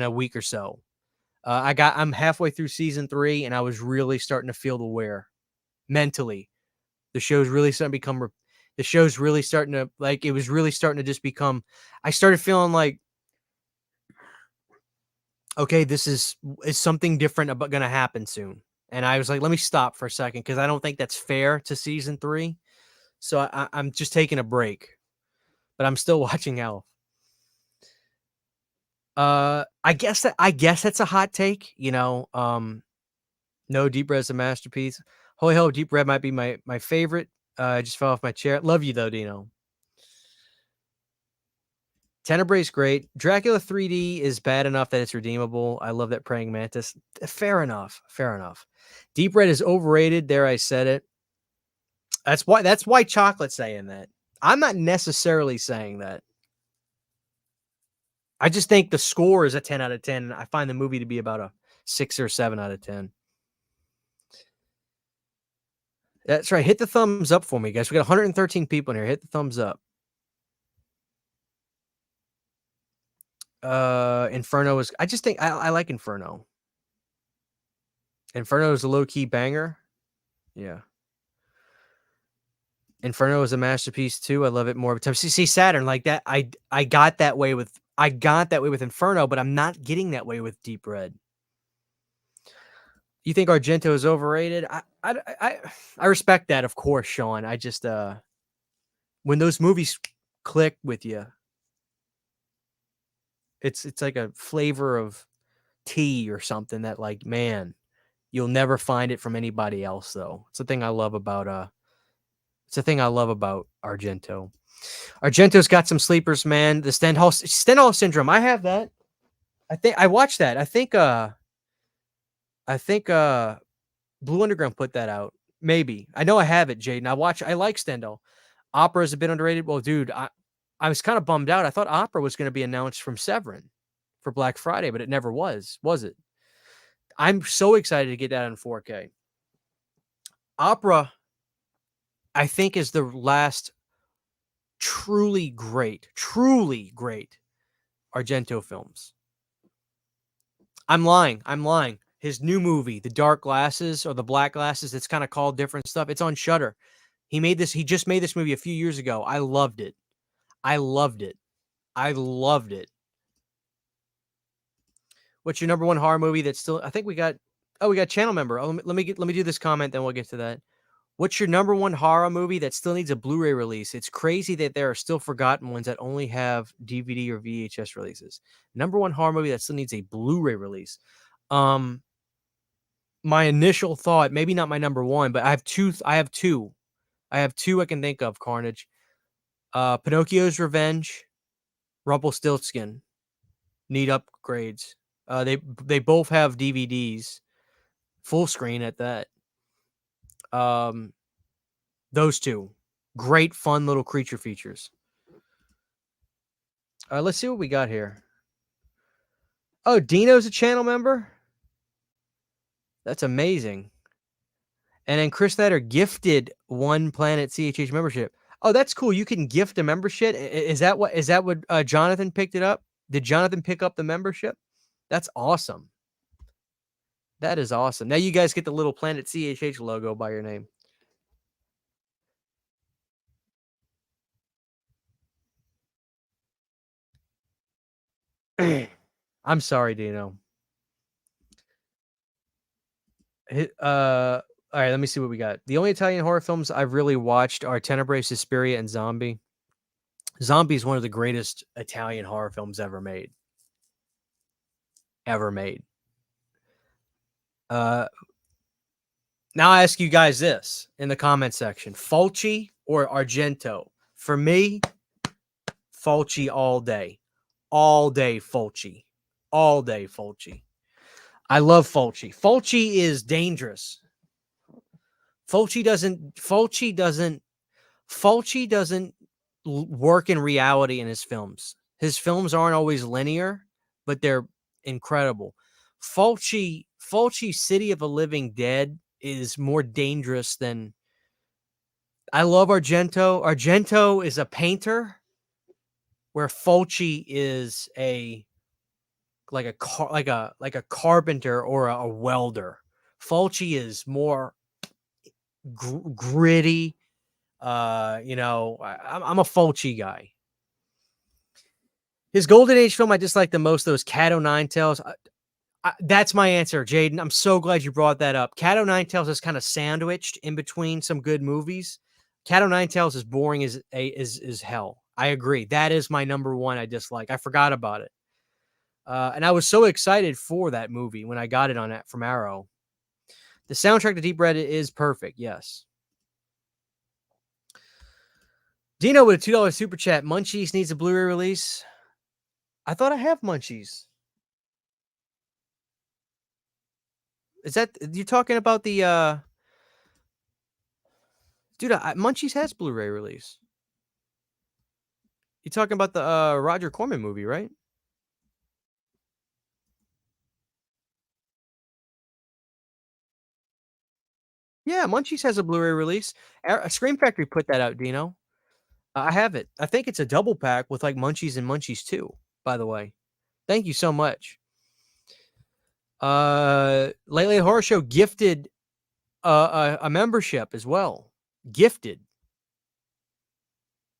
A: a week or so. I'm halfway through season 3, and I was really starting to feel the wear mentally. The show's really starting to become. The show's really starting to like. It was really starting to just become. I started feeling like, okay, this is something different about gonna happen soon. And I was like, let me stop for a second because I don't think that's fair to season 3. So I'm just taking a break, but I'm still watching Alf. I guess that's a hot take, no, Deep Red's a masterpiece. Holy hell, Deep Red might be my favorite. I just fell off my chair. Love you though, Dino. Tenebrae's great. Dracula 3D is bad enough that it's redeemable. I love that praying mantis. Fair enough. Deep Red is overrated. There, I said it. That's why Chocolate's saying that. I'm not necessarily saying that. I just think the score is a 10 out of 10. I find the movie to be about a 6 or 7 out of 10. That's right. Hit the thumbs up for me, guys. We got 113 people in here. Hit the thumbs up. Inferno is. I just think I like Inferno. Inferno is a low key banger. Yeah. Inferno is a masterpiece too. I love it more every time. See Saturn like that. I got that way with Inferno, but I'm not getting that way with Deep Red. You think Argento is overrated? I respect that, of course, Sean. I just when those movies click with you, it's like a flavor of tea or something that, like, man, you'll never find it from anybody else. Though it's the thing I love about Argento. Argento's got some sleepers, man. The Stendhal syndrome. I have that. I think I watched that. I think Blue Underground put that out. Maybe. I know I have it, Jaden. I like Stendhal. Opera is a bit underrated. Well, dude, I was kind of bummed out. I thought Opera was going to be announced from Severin for Black Friday, but it never was it? I'm so excited to get that in 4K. Opera, I think, is the last truly great Argento films. I'm lying. His new movie, The Dark Glasses or The Black Glasses, it's kind of called different stuff. It's on Shudder. He just made this movie a few years ago. I loved it. What's your number one horror movie that's still, I think we got channel member. Oh, let me do this comment, then we'll get to that. What's your number one horror movie that still needs a Blu-ray release? It's crazy that there are still forgotten ones that only have DVD or VHS releases. Number one horror movie that still needs a Blu-ray release. My initial thought, maybe not my number one, but I have two I can think of, Carnage. Pinocchio's Revenge, Rumpelstiltskin need upgrades. They both have DVDs, full screen at that. Those two, great fun little creature features. Let's see what we got here. Oh, Dino's a channel member. That's amazing. And then Chris Natter gifted One Planet CHH membership. Oh, that's cool. You can gift a membership. Is that what Jonathan picked it up? Did Jonathan pick up the membership? That's awesome. That is awesome. Now you guys get the little Planet CHH logo by your name. I'm sorry, Dino. All right, let me see what we got. The only Italian horror films I've really watched are Tenebrae, Suspiria, and Zombie. Zombie is one of the greatest Italian horror films ever made. Ever made. Now I ask you guys this in the comment section: Fulci or Argento? For me, Fulci all day. All day Fulci. All day Fulci. I love Fulci. Fulci is dangerous. Fulci doesn't work in reality in his films. His films aren't always linear, but they're incredible. Fulci City of the Living Dead is more dangerous than I love Argento. Argento is a painter where Fulci is like a carpenter or a welder. Fulci is more gritty. I'm a Fulci guy. His Golden Age film I dislike the most, those Cat O' Nine Tails. That's my answer, Jaden. I'm so glad you brought that up. Cat O' Nine Tails is kind of sandwiched in between some good movies. Cat O' Nine Tails is boring as hell. I agree. That is my number one I dislike. I forgot about it. And I was so excited for that movie when I got it on it from Arrow. The soundtrack to Deep Red is perfect. Yes. Dino with a $2 super chat. Munchies needs a Blu-ray release. I thought I have Munchies. Is that you're talking about the dude? Munchies has Blu-ray release. You're talking about the Roger Corman movie, right? Yeah, Munchies has a Blu-ray release. Scream Factory put that out, Dino. I have it. I think it's a double pack with like Munchies and Munchies 2, by the way. Thank you so much. Late Late Horror Show gifted a membership as well. Gifted.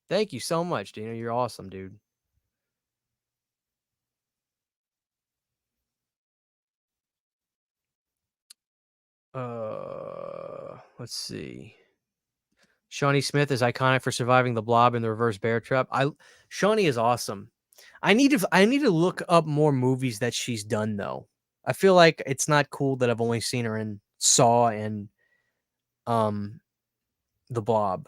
A: Thank you so much, Dino. You're awesome, dude. Let's see. Shawnee Smith is iconic for surviving the blob in the reverse bear trap. Shawnee is awesome. I need to look up more movies that she's done though. I feel like it's not cool that I've only seen her in Saw and the Blob.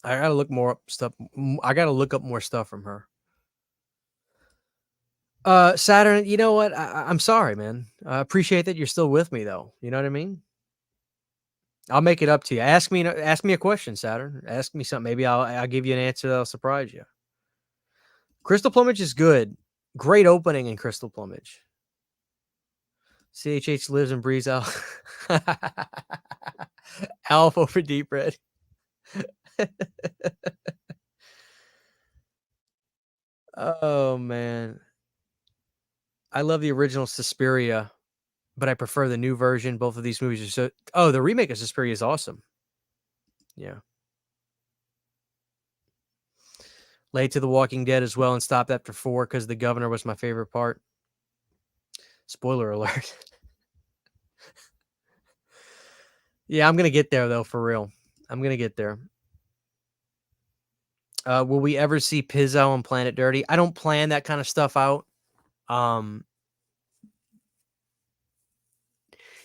A: I gotta look more up stuff. I gotta look up more stuff from her. Saturn, you know what? I'm sorry, man. I appreciate that you're still with me though. You know what I mean? I'll make it up to you. Ask me a question, Saturn. Ask me something. Maybe I'll give you an answer that'll surprise you. Crystal Plumage is good. Great opening in Crystal Plumage. CHH lives and breathes out. Alpha for Deep Red. Oh man. I love the original Suspiria, but I prefer the new version. Both of these movies are so the remake of Suspiria is awesome. Yeah. Late to The Walking Dead as well and stopped after 4 because the governor was my favorite part. Spoiler alert. Yeah, I'm gonna get there though, for real. I'm gonna get there. Will we ever see Pizzo on Planet Dirty? I don't plan that kind of stuff out.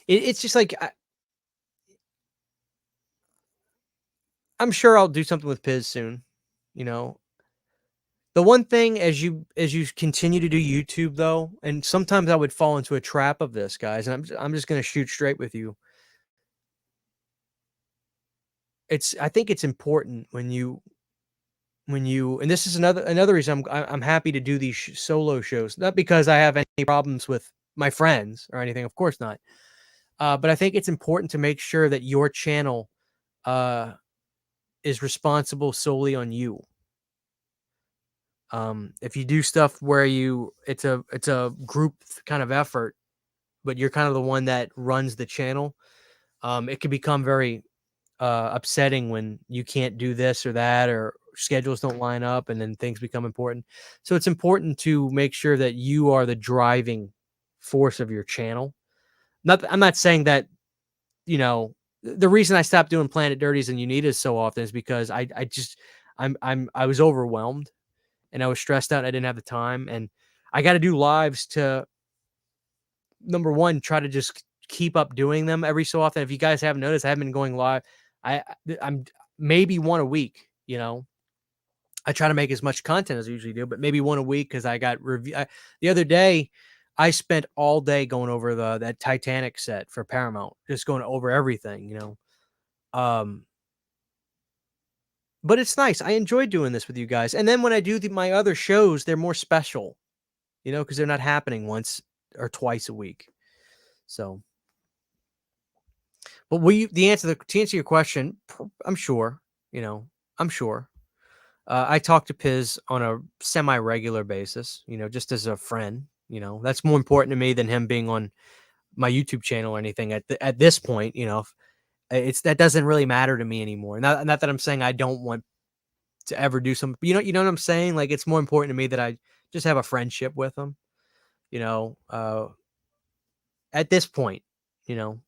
A: It's just like I'm sure I'll do something with Piz soon. You know, the one thing as you continue to do YouTube though, and sometimes I would fall into a trap of this, guys, and I'm just gonna shoot straight with you. I think it's important when you and this is another reason I'm happy to do these solo shows, not because I have any problems with my friends or anything, of course not. But I think it's important to make sure that your channel is responsible solely on you. If you do stuff where it's a group kind of effort, but you're kind of the one that runs the channel, it can become very upsetting when you can't do this or that, or schedules don't line up and then things become important. So it's important to make sure that you are the driving force of your channel. I'm not saying that, you know, the reason I stopped doing Planet Dirties and Unitas so often is because I was overwhelmed and I was stressed out. And I didn't have the time, and I got to do lives to, number one, try to just keep up doing them every so often. If you guys haven't noticed, I haven't been going live. I'm maybe one a week, you know. I try to make as much content as I usually do, but maybe one a week because I got the other day. I spent all day going over that Titanic set for Paramount, just going over everything, you know. But it's nice. I enjoy doing this with you guys, and then when I do my other shows, they're more special, you know, because they're not happening once or twice a week. So, but to answer your question, I'm sure, you know, I'm sure. I talk to Piz on a semi-regular basis, you know, just as a friend. You know, that's more important to me than him being on my YouTube channel or anything at this point. You know, that doesn't really matter to me anymore. Not that I'm saying I don't want to ever do something. You know what I'm saying? Like, it's more important to me that I just have a friendship with him. You know, at this point, you know,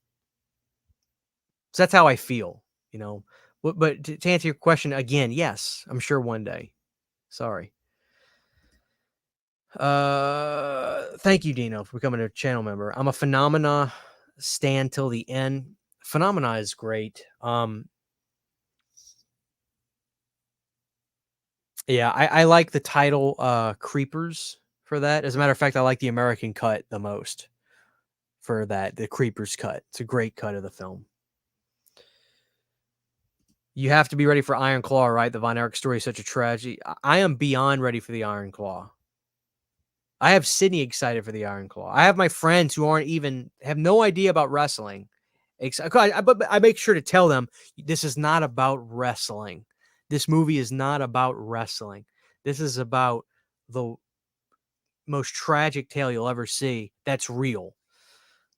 A: so that's how I feel. You know, but to answer your question again, yes, I'm sure one day. Sorry. Thank you, Dino, for becoming a channel member. I'm a Phenomena stan till the end. Phenomena is great. Yeah, I like the title Creepers for that. As a matter of fact, I like the American cut the most for that, the Creepers cut. It's a great cut of the film. You have to be ready for Iron Claw, right? The Von Erich story is such a tragedy. I am beyond ready for the Iron Claw. I have Sydney excited for the Iron Claw. I have my friends who have no idea about wrestling. But I make sure to tell them this is not about wrestling. This movie is not about wrestling. This is about the most tragic tale you'll ever see. That's real.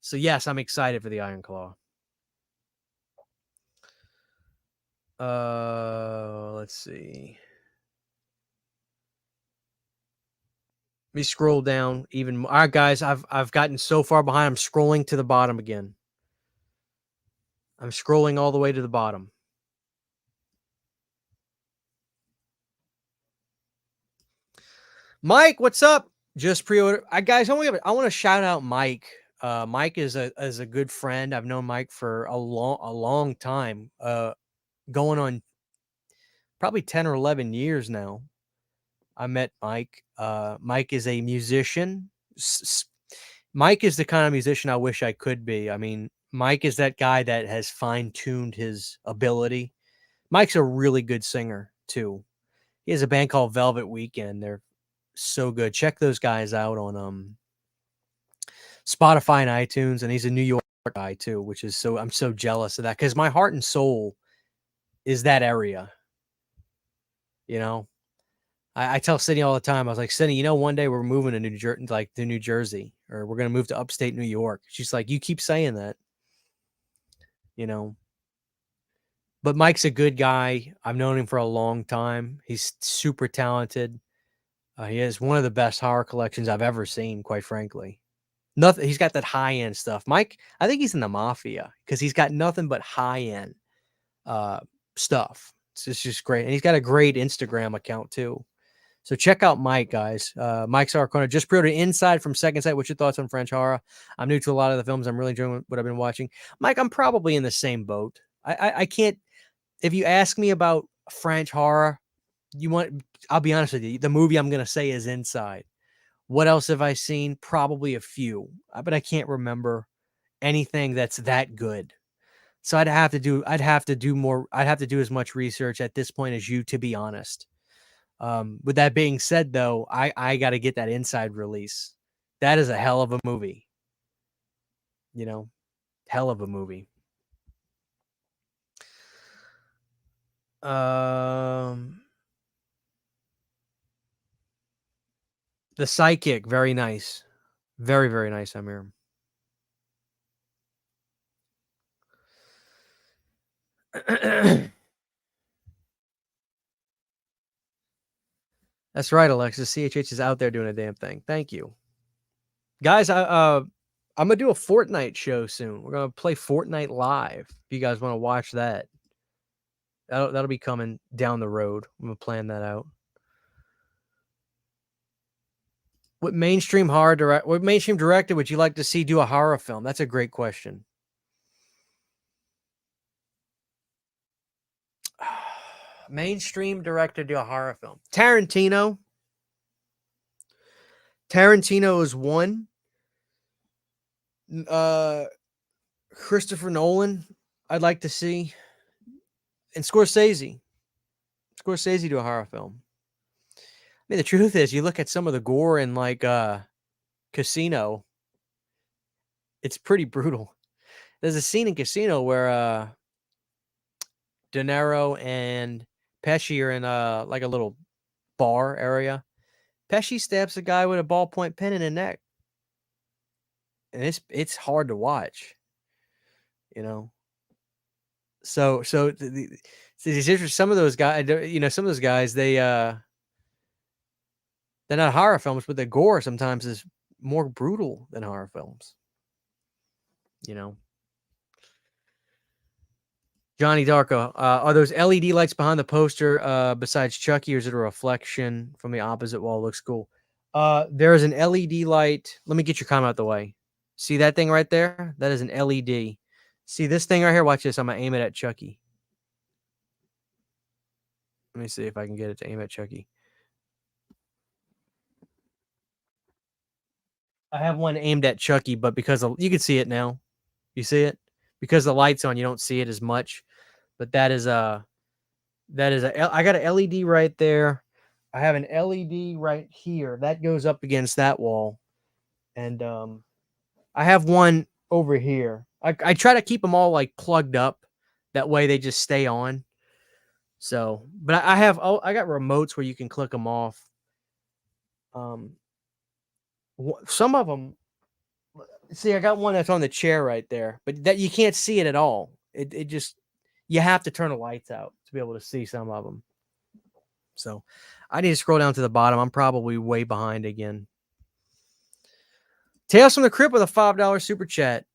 A: So yes, I'm excited for the Iron Claw. Let's see. Let me scroll down even more. All right, guys, I've gotten so far behind. I'm scrolling to the bottom again. I'm scrolling all the way to the bottom. Mike, what's up? Just pre-order. Guys, I want to shout out Mike. Mike is a good friend. I've known Mike for a long time. Going on probably 10 or 11 years now. I met Mike. Mike is a musician. Mike is the kind of musician I wish I could be. I mean, Mike is that guy that has fine-tuned his ability. Mike's a really good singer too. He has a band called Velvet Weekend. They're so good. Check those guys out on Spotify and iTunes. And he's a New York guy too, which is I'm so jealous of that because my heart and soul is that area. You know, I tell Sydney all the time. I was like, Sydney, you know, one day we're moving to New Jersey, or we're gonna move to upstate New York. She's like, you keep saying that, you know. But Mike's a good guy. I've known him for a long time. He's super talented. He has one of the best horror collections I've ever seen, quite frankly. Nothing. He's got that high end stuff. Mike, I think he's in the mafia because he's got nothing but high end stuff. It's just great, and he's got a great Instagram account too. So check out Mike, guys. Mike's Arcona. Just pre-ordered Inside from Second Sight. What's your thoughts on French horror? I'm new to a lot of the films. I'm really enjoying what I've been watching. Mike, I'm probably in the same boat. I can't. If you ask me about French horror, I'll be honest with you. The movie I'm gonna say is Inside. What else have I seen? Probably a few, but I can't remember anything that's that good. So I'd have to do more. I'd have to do as much research at this point as you, to be honest. With that being said, though, I got to get that Inside release. That is a hell of a movie. You know, hell of a movie. The Psychic, very nice. Very, very nice, Amir. That's right, Alexis. CHH is out there doing a damn thing. Thank you, guys. I'm gonna do a Fortnite show soon. We're gonna play Fortnite live. If you guys want to watch that, that'll be coming down the road. I'm gonna plan that out. What mainstream director would you like to see do a horror film? That's a great question. Mainstream director do a horror film. Tarantino. Tarantino is one. Christopher Nolan, I'd like to see. And Scorsese. Scorsese do a horror film. I mean, the truth is, you look at some of the gore in like Casino, it's pretty brutal. There's a scene in Casino where De Niro and Pesci are in like a little bar area. Pesci stabs a guy with a ballpoint pen in the neck. And it's hard to watch, you know. So some of those guys, some of those guys, they're not horror films, but the gore sometimes is more brutal than horror films. You know. Johnny Darko, are those LED lights behind the poster besides Chucky, or is it a reflection from the opposite wall? Looks cool. There is an LED light. Let me get your comment out the way. See that thing right there? That is an LED. See this thing right here? Watch this. I'm going to aim it at Chucky. Let me see if I can get it to aim at Chucky. I have one aimed at Chucky, but because you can see it now. You see it? Because the light's on, you don't see it as much. But I got an LED right there. I have an LED right here. That goes up against that wall. And I have one over here. I try to keep them all like plugged up. That way they just stay on. So, but I got remotes where you can click them off. Some of them, see, I got one that's on the chair right there, but that you can't see it at all. It just, you have to turn the lights out to be able to see some of them. So I need to scroll down to the bottom. I'm probably way behind again. Tales from the Crypt with a $5 super chat.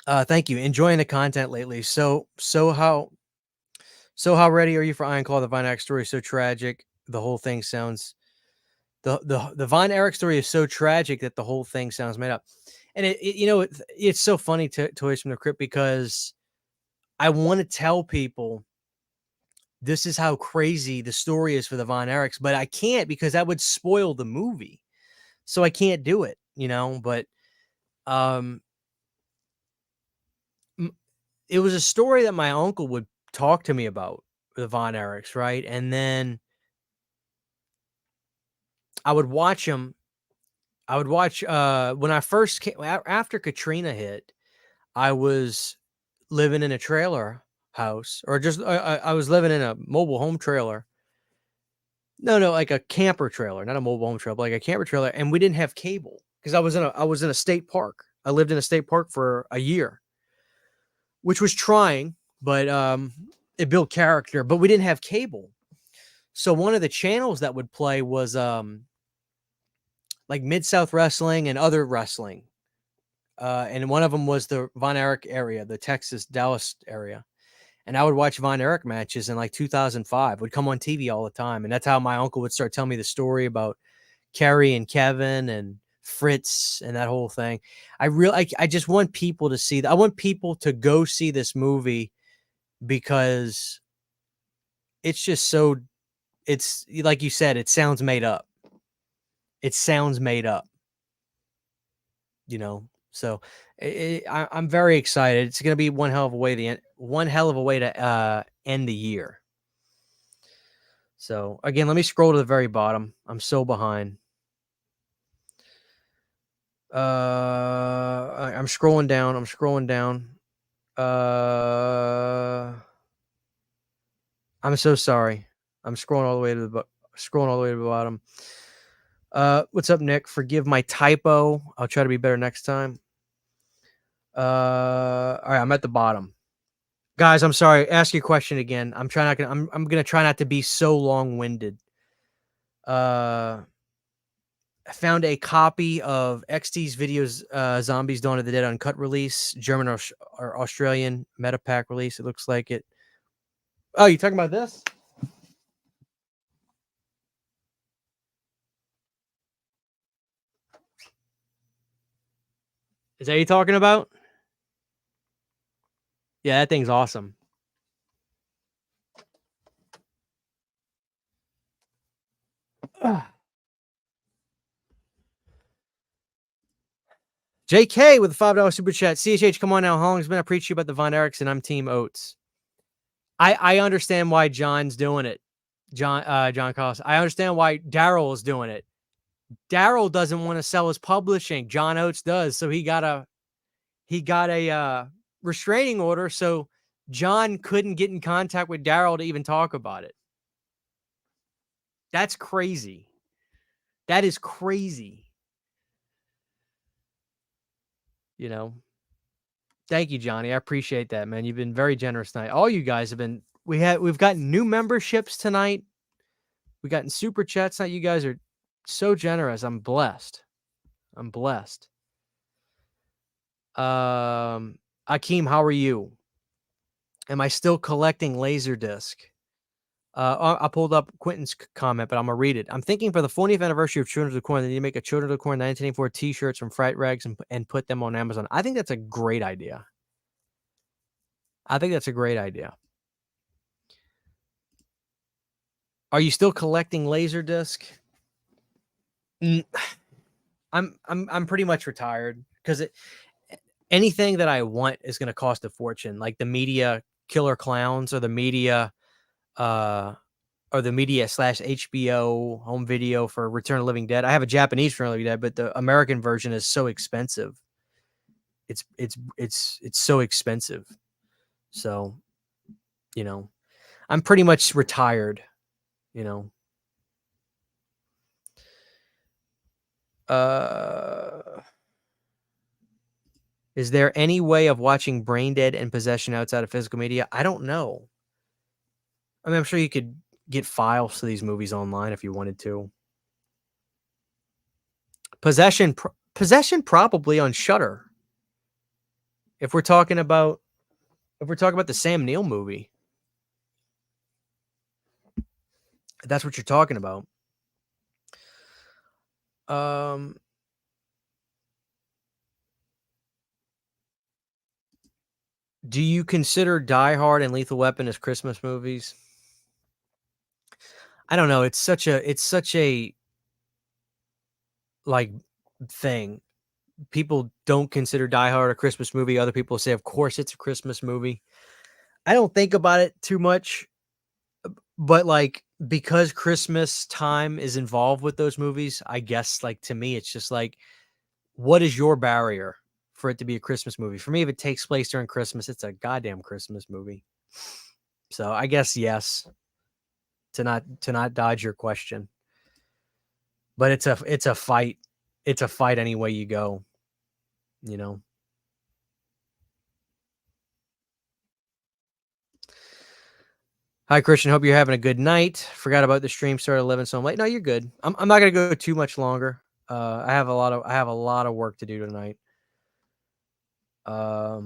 A: Thank you. Enjoying the content lately. So how ready are you for Iron Claw? The Von Erich story is so tragic. The whole thing sounds the Von Erich story is so tragic that the whole thing sounds made up. And it's so funny to Toys from the Crypt, because I want to tell people this is how crazy the story is for the Von Erichs, but I can't, because that would spoil the movie. So I can't do it, but it was a story that my uncle would talk to me about, the Von Erichs, right? And then I would watch them. I would watch when I first came after Katrina hit. I was living in a trailer house, or just I was living in a mobile home trailer. No, like a camper trailer, not a mobile home trailer, but like a camper trailer, and we didn't have cable because I was in a state park. I lived in a state park for a year, which was trying, but it built character. But we didn't have cable, so one of the channels that would play was like Mid-South Wrestling and other wrestling. And one of them was the Von Erich area, the Texas, Dallas area. And I would watch Von Erich matches in like 2005, would come on TV all the time. And that's how my uncle would start telling me the story about Kerry and Kevin and Fritz and that whole thing. I just want people to see that. I want people to go see this movie, because it's just so, it's like you said, it sounds made up. It sounds made up, So I'm very excited. It's going to be one hell of a way to end the year. So again, let me scroll to the very bottom. I'm so behind. I'm scrolling down. I'm so sorry. I'm scrolling all the way to the bottom. What's up, Nick? Forgive my typo. I'll try to be better next time. All right, I'm at the bottom. Guys, I'm sorry. Ask your question again. I'm trying not gonna I'm gonna try not to be so long-winded. I found a copy of XT's videos, Zombies Dawn of the Dead uncut release, German or Australian Metapack release. It looks like it. Oh, you talking about this? Is that what you talking about? Yeah, that thing's awesome. JK with a $5 super chat. CHH, come on now. How long has been I preach you about the Von Erickson? I'm Team Oates. I understand why John's doing it. John Cost. I understand why Daryl is doing it. Daryl doesn't want to sell his publishing. John Oates does. So he got a restraining order. So John couldn't get in contact with Daryl to even talk about it. That's crazy. That is crazy. You know, thank you, Johnny. I appreciate that, man. You've been very generous tonight. All you guys have been, we've gotten new memberships tonight. We've gotten super chats tonight. You guys are so generous. I'm blessed. I'm blessed. Akeem, how are you? Am I still collecting Laserdisc? I pulled up Quentin's comment, but I'm gonna read it. I'm thinking for the 40th anniversary of Children of the Corn, they need to make a Children of the Corn 1984 T-shirts from Fright Rags and put them on Amazon. I think that's a great idea. I think that's a great idea. Are you still collecting Laserdisc? I'm pretty much retired because anything that I want is going to cost a fortune, like the media Killer Clowns or the media slash HBO home video for Return of the Living Dead. I have a Japanese Return of the Living Dead, but the American version is so expensive. It's so expensive. So, you know, I'm pretty much retired, you know. Is there any way of watching Brain Dead and Possession outside of physical media? I don't know. I mean, I'm sure you could get files to these movies online if you wanted to. Possession probably on Shudder. If we're talking about the Sam Neill movie, if that's what you're talking about. Do you consider Die Hard and Lethal Weapon as Christmas movies? I don't know. It's such a like thing. People don't consider Die Hard a Christmas movie. Other people say, of course, it's a Christmas movie. I don't think about it too much, but like because Christmas time is involved with those movies, I guess like to me, it's just like, what is your barrier for it to be a Christmas movie? For me, if it takes place during Christmas, it's a goddamn Christmas movie. So I guess yes, to not dodge your question, but it's a fight. It's a fight any way you go, you know. Hi, Christian. Hope you're having a good night. Forgot about the stream. Started 11, so I'm late. No, you're good. I'm not gonna go too much longer. I have a lot of work to do tonight. Yeah,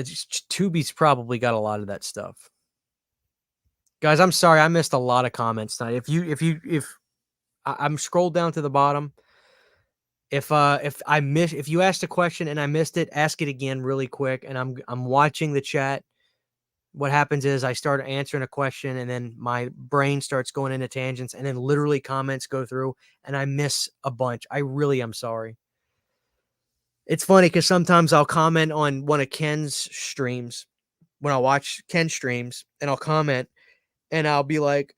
A: just Tubi's probably got a lot of that stuff. Guys, I'm sorry I missed a lot of comments tonight. If I'm scrolled down to the bottom. If you asked a question and I missed it, ask it again really quick. And I'm watching the chat. What happens is I start answering a question and then my brain starts going into tangents and then literally comments go through and I miss a bunch. I really am sorry. It's funny because sometimes I'll comment on one of Ken's streams when I watch Ken's streams and I'll comment and I'll be like,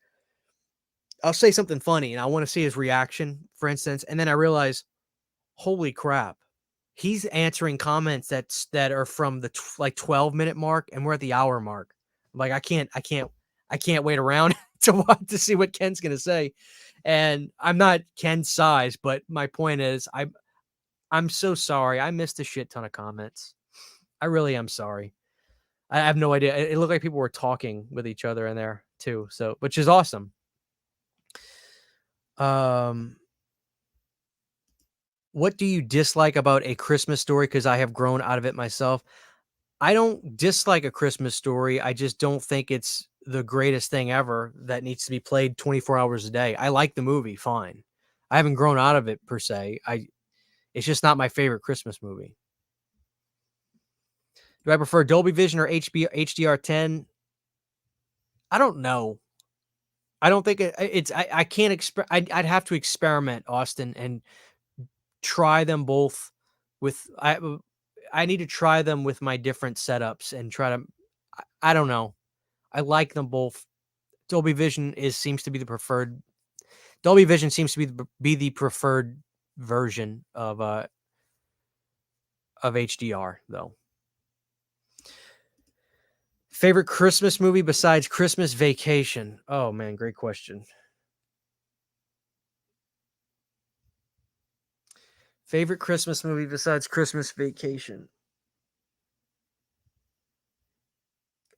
A: I'll say something funny and I want to see his reaction, for instance. And then I realize, holy crap, he's answering comments that are from the 12-minute mark and we're at the hour mark. Like I can't wait around to see what Ken's going to say. And I'm not Ken's size, but my point is I'm so sorry. I missed a shit ton of comments. I really am sorry. I have no idea. It looked like people were talking with each other in there too, so which is awesome. Um, what do you dislike about A Christmas Story? Because I have grown out of it myself. I don't dislike A Christmas Story. I just don't think it's the greatest thing ever that needs to be played 24 hours a day. I like the movie, fine. I haven't grown out of it per se. It's just not my favorite Christmas movie. Do I prefer Dolby Vision or HDR10? I don't know. I don't think it's I can't I'd have to experiment, Austin, and try them both with I need to try them with my different setups and try to I don't know. I like them both. Dolby Vision seems to be the preferred Dolby Vision seems to be the preferred version of HDR though. Favorite Christmas movie besides Christmas Vacation? Oh man, great question. Favorite Christmas movie besides Christmas Vacation?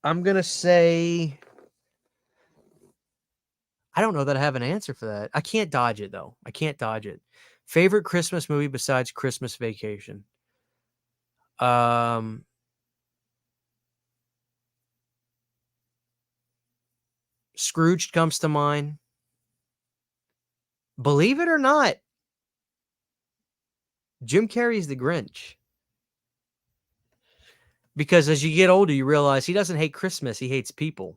A: I'm going to say I don't know that I have an answer for that. I can't dodge it though. I can't dodge it. Favorite Christmas movie besides Christmas Vacation? Scrooged comes to mind. Believe it or not, Jim Carrey's the Grinch. Because as you get older, you realize he doesn't hate Christmas, he hates people.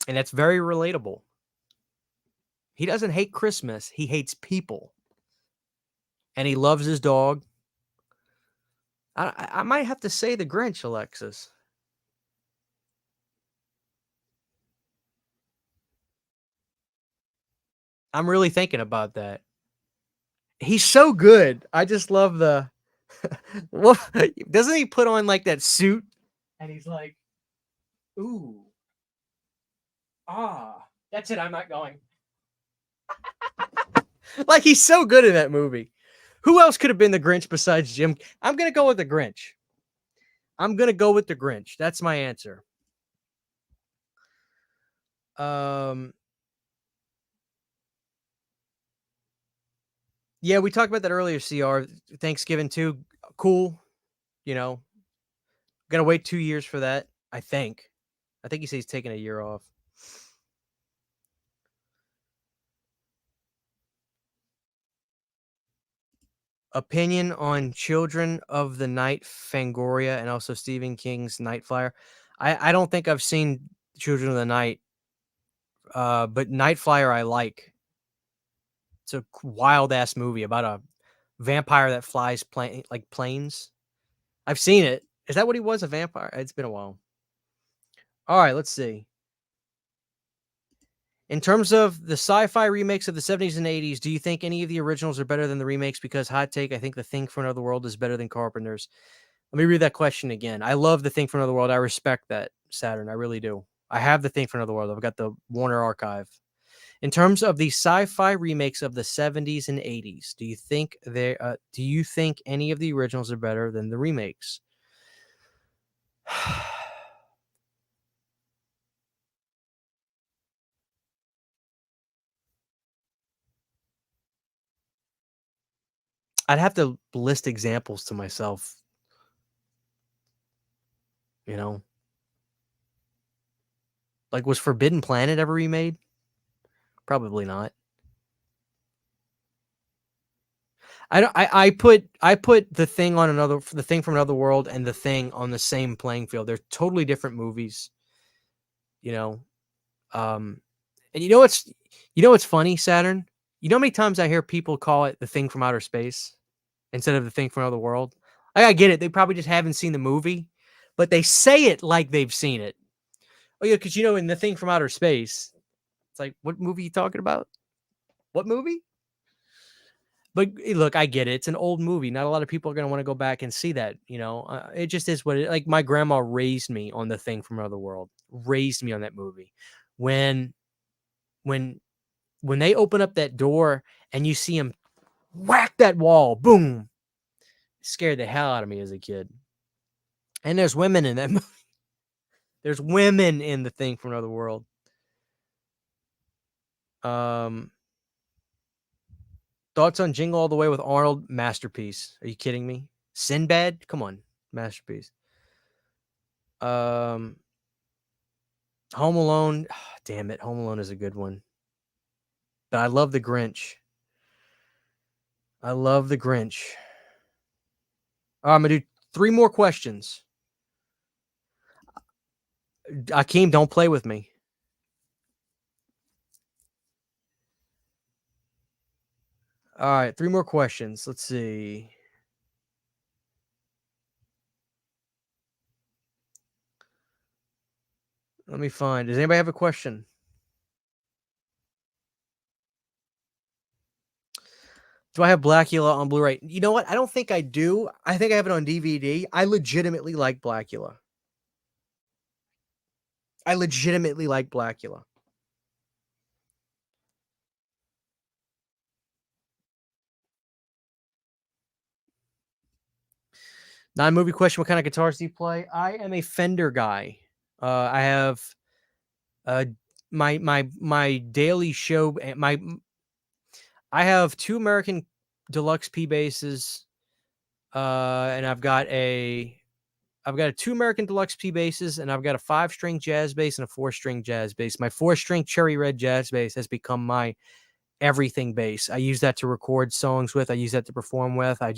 A: And that's very relatable. He doesn't hate Christmas, he hates people. And he loves his dog. I might have to say the Grinch, Alexis. I'm really thinking about that. He's so good. I just love the well, doesn't he put on like that suit and he's like, ooh, that's it. I'm not going. Like he's so good in that movie. Who else could have been the Grinch besides Jim? I'm gonna go with the Grinch. That's my answer. Yeah, we talked about that earlier. CR Thanksgiving too. Cool. You know, gonna wait 2 years for that. I think he says he's taking a year off. Opinion on Children of the Night, Fangoria, and also Stephen King's Night Flyer. I don't think I've seen Children of the Night, but Night Flyer I like. It's a wild ass movie about a vampire that flies planes. I've seen it. Is that what he was? A vampire? It's been a while. All right, let's see. In terms of the sci-fi remakes of the 70s and 80s, do you think any of the originals are better than the remakes? Because hot take, I think The Thing from Another World is better than Carpenter's. Let me read that question again. I love The Thing from Another World. I respect that, Saturn. I really do. I have The Thing from Another World. I've got the Warner Archive. In terms of the sci-fi remakes of the 70s and 80s, do you think any of the originals are better than the remakes? I'd have to list examples to myself. You know, like was Forbidden Planet ever remade? Probably not. I put the thing from Another World and The Thing on the same playing field. They're totally different movies. You know, and you know what's funny, Saturn? You know how many times I hear people call it The Thing from Outer Space instead of The Thing from Another World? I get it. They probably just haven't seen the movie, but they say it like they've seen it. Oh yeah, because in The Thing from Outer Space, it's like, what movie are you talking about? What movie? But look, I get it. It's an old movie. Not a lot of people are going to want to go back and see that. It just is what it. Like my grandma raised me on The Thing from Another World. Raised me on that movie. When they open up that door and you see him whack that wall, boom, Scared the hell out of me as a kid. And there's women in that movie. There's women in The Thing from Another World. Thoughts on Jingle All the Way with Arnold? Masterpiece. Are you kidding me? Sinbad? Come on, masterpiece. Home Alone. Damn it, Home Alone is a good one. But I love The Grinch. I love The Grinch. I'm gonna do 3 more questions. Akeem, don't play with me. All right, 3 more questions. Let's see. Let me find. Does anybody have a question? Do I have Blackula on Blu-ray? You know what? I don't think I do. I think I have it on DVD. I legitimately like Blackula. Non-movie question: what kind of guitars do you play? I am a Fender guy. I have my daily show. I have 2 American Deluxe P basses, and I've got a 2 American Deluxe P basses, and I've got a 5-string jazz bass and a 4-string jazz bass. My 4-string cherry red jazz bass has become my everything bass. I use that to record songs with. I use that to perform with. I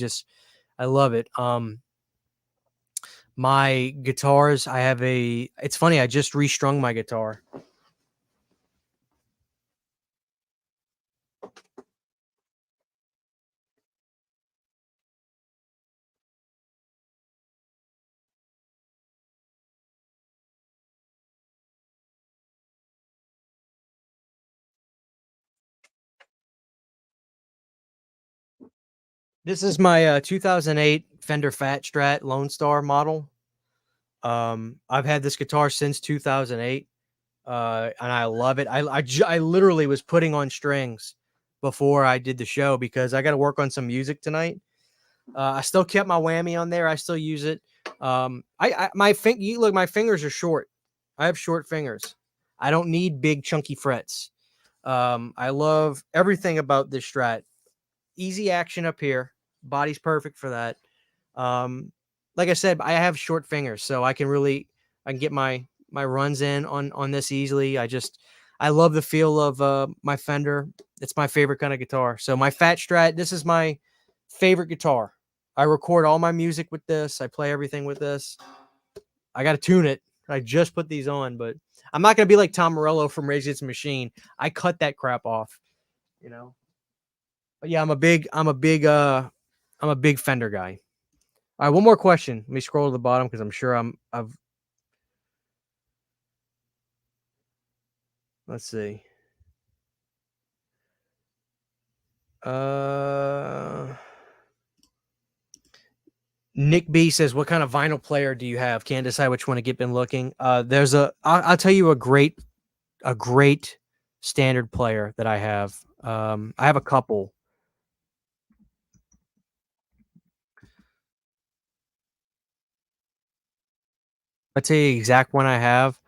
A: love it. My guitars, it's funny, I just restrung my guitar. This is my 2008 Fender Fat Strat Lone Star model. I've had this guitar since 2008, and I love it. I literally was putting on strings before I did the show because I got to work on some music tonight. I still kept my whammy on there. I still use it. My fingers are short. I have short fingers. I don't need big chunky frets. I love everything about this Strat. Easy action up here. Body's perfect for that. Like I said, I have short fingers, so I can get my runs in on this easily. I love the feel of my Fender. It's my favorite kind of guitar. So my Fat Strat, this is my favorite guitar. I record all my music with this. I play everything with this. I got to tune it. I just put these on, but I'm not going to be like Tom Morello from Rage Against the Machine. I cut that crap off, you know. But yeah, I'm a big Fender guy. All right, one more question. Let me scroll to the bottom because I'm sure let's see. Nick B says, what kind of vinyl player do you have? Can't decide which one to get, been looking. I'll tell you a great standard player that I have. I have a couple. I'll tell you the exact one I have,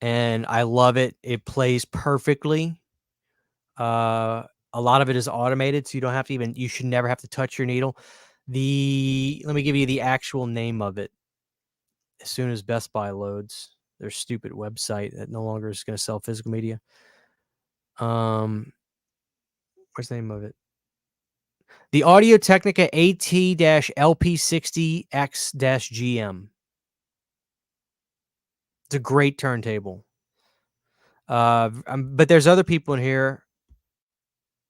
A: and I love it. It plays perfectly. A lot of it is automated, so you should never have to touch your needle. Let me give you the actual name of it. As soon as Best Buy loads their stupid website that no longer is going to sell physical media. What's the name of it? The Audio Technica AT-LP60X-GM. It's a great turntable. But there's other people in here.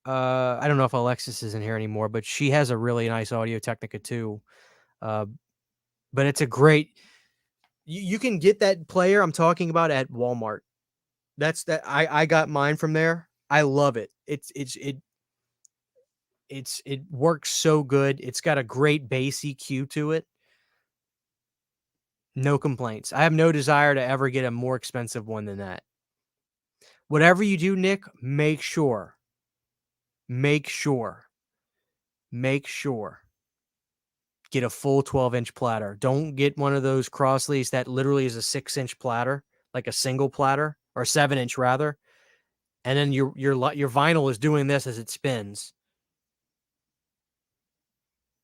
A: I don't know if Alexis is in here anymore, but she has a really nice Audio Technica too. But it's a great. You can get that player I'm talking about at Walmart. I got mine from there. I love it. It works so good. It's got a great bass EQ to it. No complaints. I have no desire to ever get a more expensive one than that. Whatever you do, Nick, make sure get a full 12-inch platter. Don't get one of those Crossleys that literally is a 6-inch platter, like a single platter, or 7-inch rather. And then your vinyl is doing this as it spins.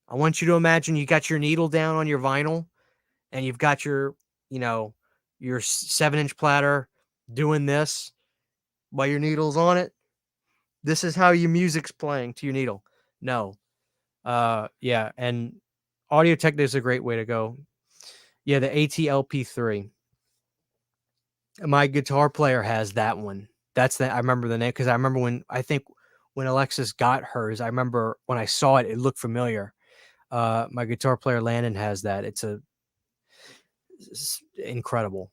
A: I want you to imagine you got your needle down on your vinyl and you've got your 7-inch platter doing this while your needle's on it. This is how your music's playing to your needle. No. Yeah, and Audio Technica is a great way to go. Yeah, the ATLP3. My guitar player has that one. I remember the name because I remember when Alexis got hers, I remember when I saw it, it looked familiar. My guitar player Landon has that. It's incredible.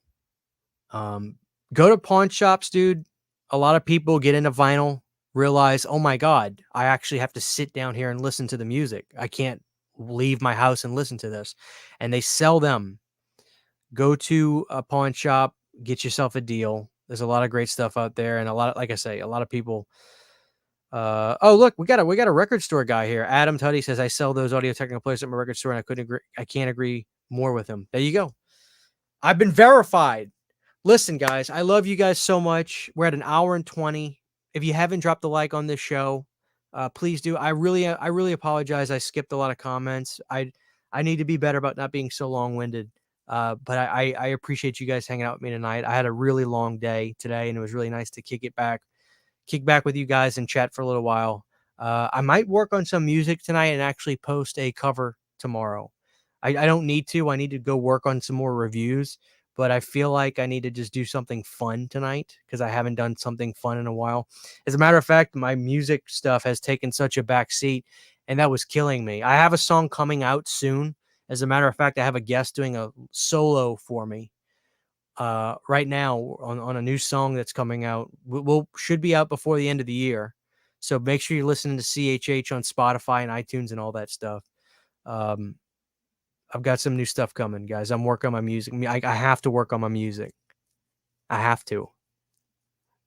A: Go to pawn shops, dude. A lot of people get into vinyl, realize, oh my God, I actually have to sit down here and listen to the music. I can't leave my house and listen to this. And they sell them. Go to a pawn shop, get yourself a deal. There's a lot of great stuff out there. And like I say, a lot of people. Oh, look, we got a record store guy here. Adam Tuddy says, I sell those Audio Technica players at my record store, and I can't agree more with him. There you go. I've been verified. Listen, guys, I love you guys so much. We're at an hour and 20. If you haven't dropped a like on this show, please do. I really apologize. I skipped a lot of comments. I need to be better about not being so long-winded. But I appreciate you guys hanging out with me tonight. I had a really long day today, and it was really nice to kick back with you guys and chat for a little while. I might work on some music tonight and actually post a cover tomorrow. I don't need to. I need to go work on some more reviews, but I feel like I need to just do something fun tonight because I haven't done something fun in a while. As a matter of fact, my music stuff has taken such a back seat, and that was killing me. I have a song coming out soon. As a matter of fact, I have a guest doing a solo for me right now on a new song that's coming out. Should be out before the end of the year. So make sure you're listening to CHH on Spotify and iTunes and all that stuff. I've got some new stuff coming, guys. I'm working on my music. I have to work on my music. I have to.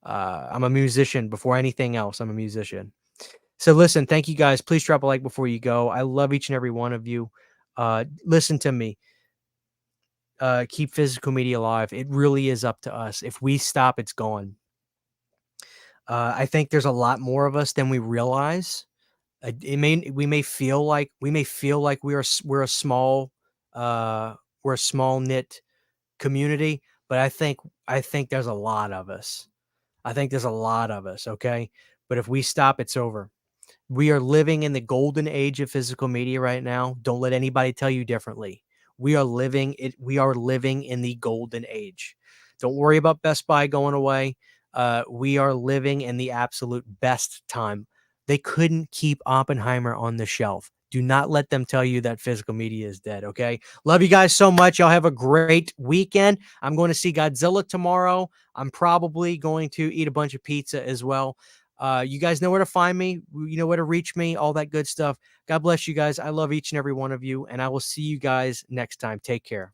A: I'm a musician before anything else. I'm a musician. So listen, thank you guys. Please drop a like before you go. I love each and every one of you. Listen to me. Keep physical media alive. It really is up to us. If we stop, it's gone. I think there's a lot more of us than we realize. We may feel like we're a small knit community, but I think there's a lot of us. Okay, but if we stop, it's over. We are living in the golden age of physical media right now. Don't let anybody tell you differently. We are living in the golden age. Don't worry about Best Buy going away. We are living in the absolute best time. They couldn't keep Oppenheimer on the shelf. Do not let them tell you that physical media is dead, okay? Love you guys so much. Y'all have a great weekend. I'm going to see Godzilla tomorrow. I'm probably going to eat a bunch of pizza as well. You guys know where to find me. You know where to reach me, all that good stuff. God bless you guys. I love each and every one of you, and I will see you guys next time. Take care.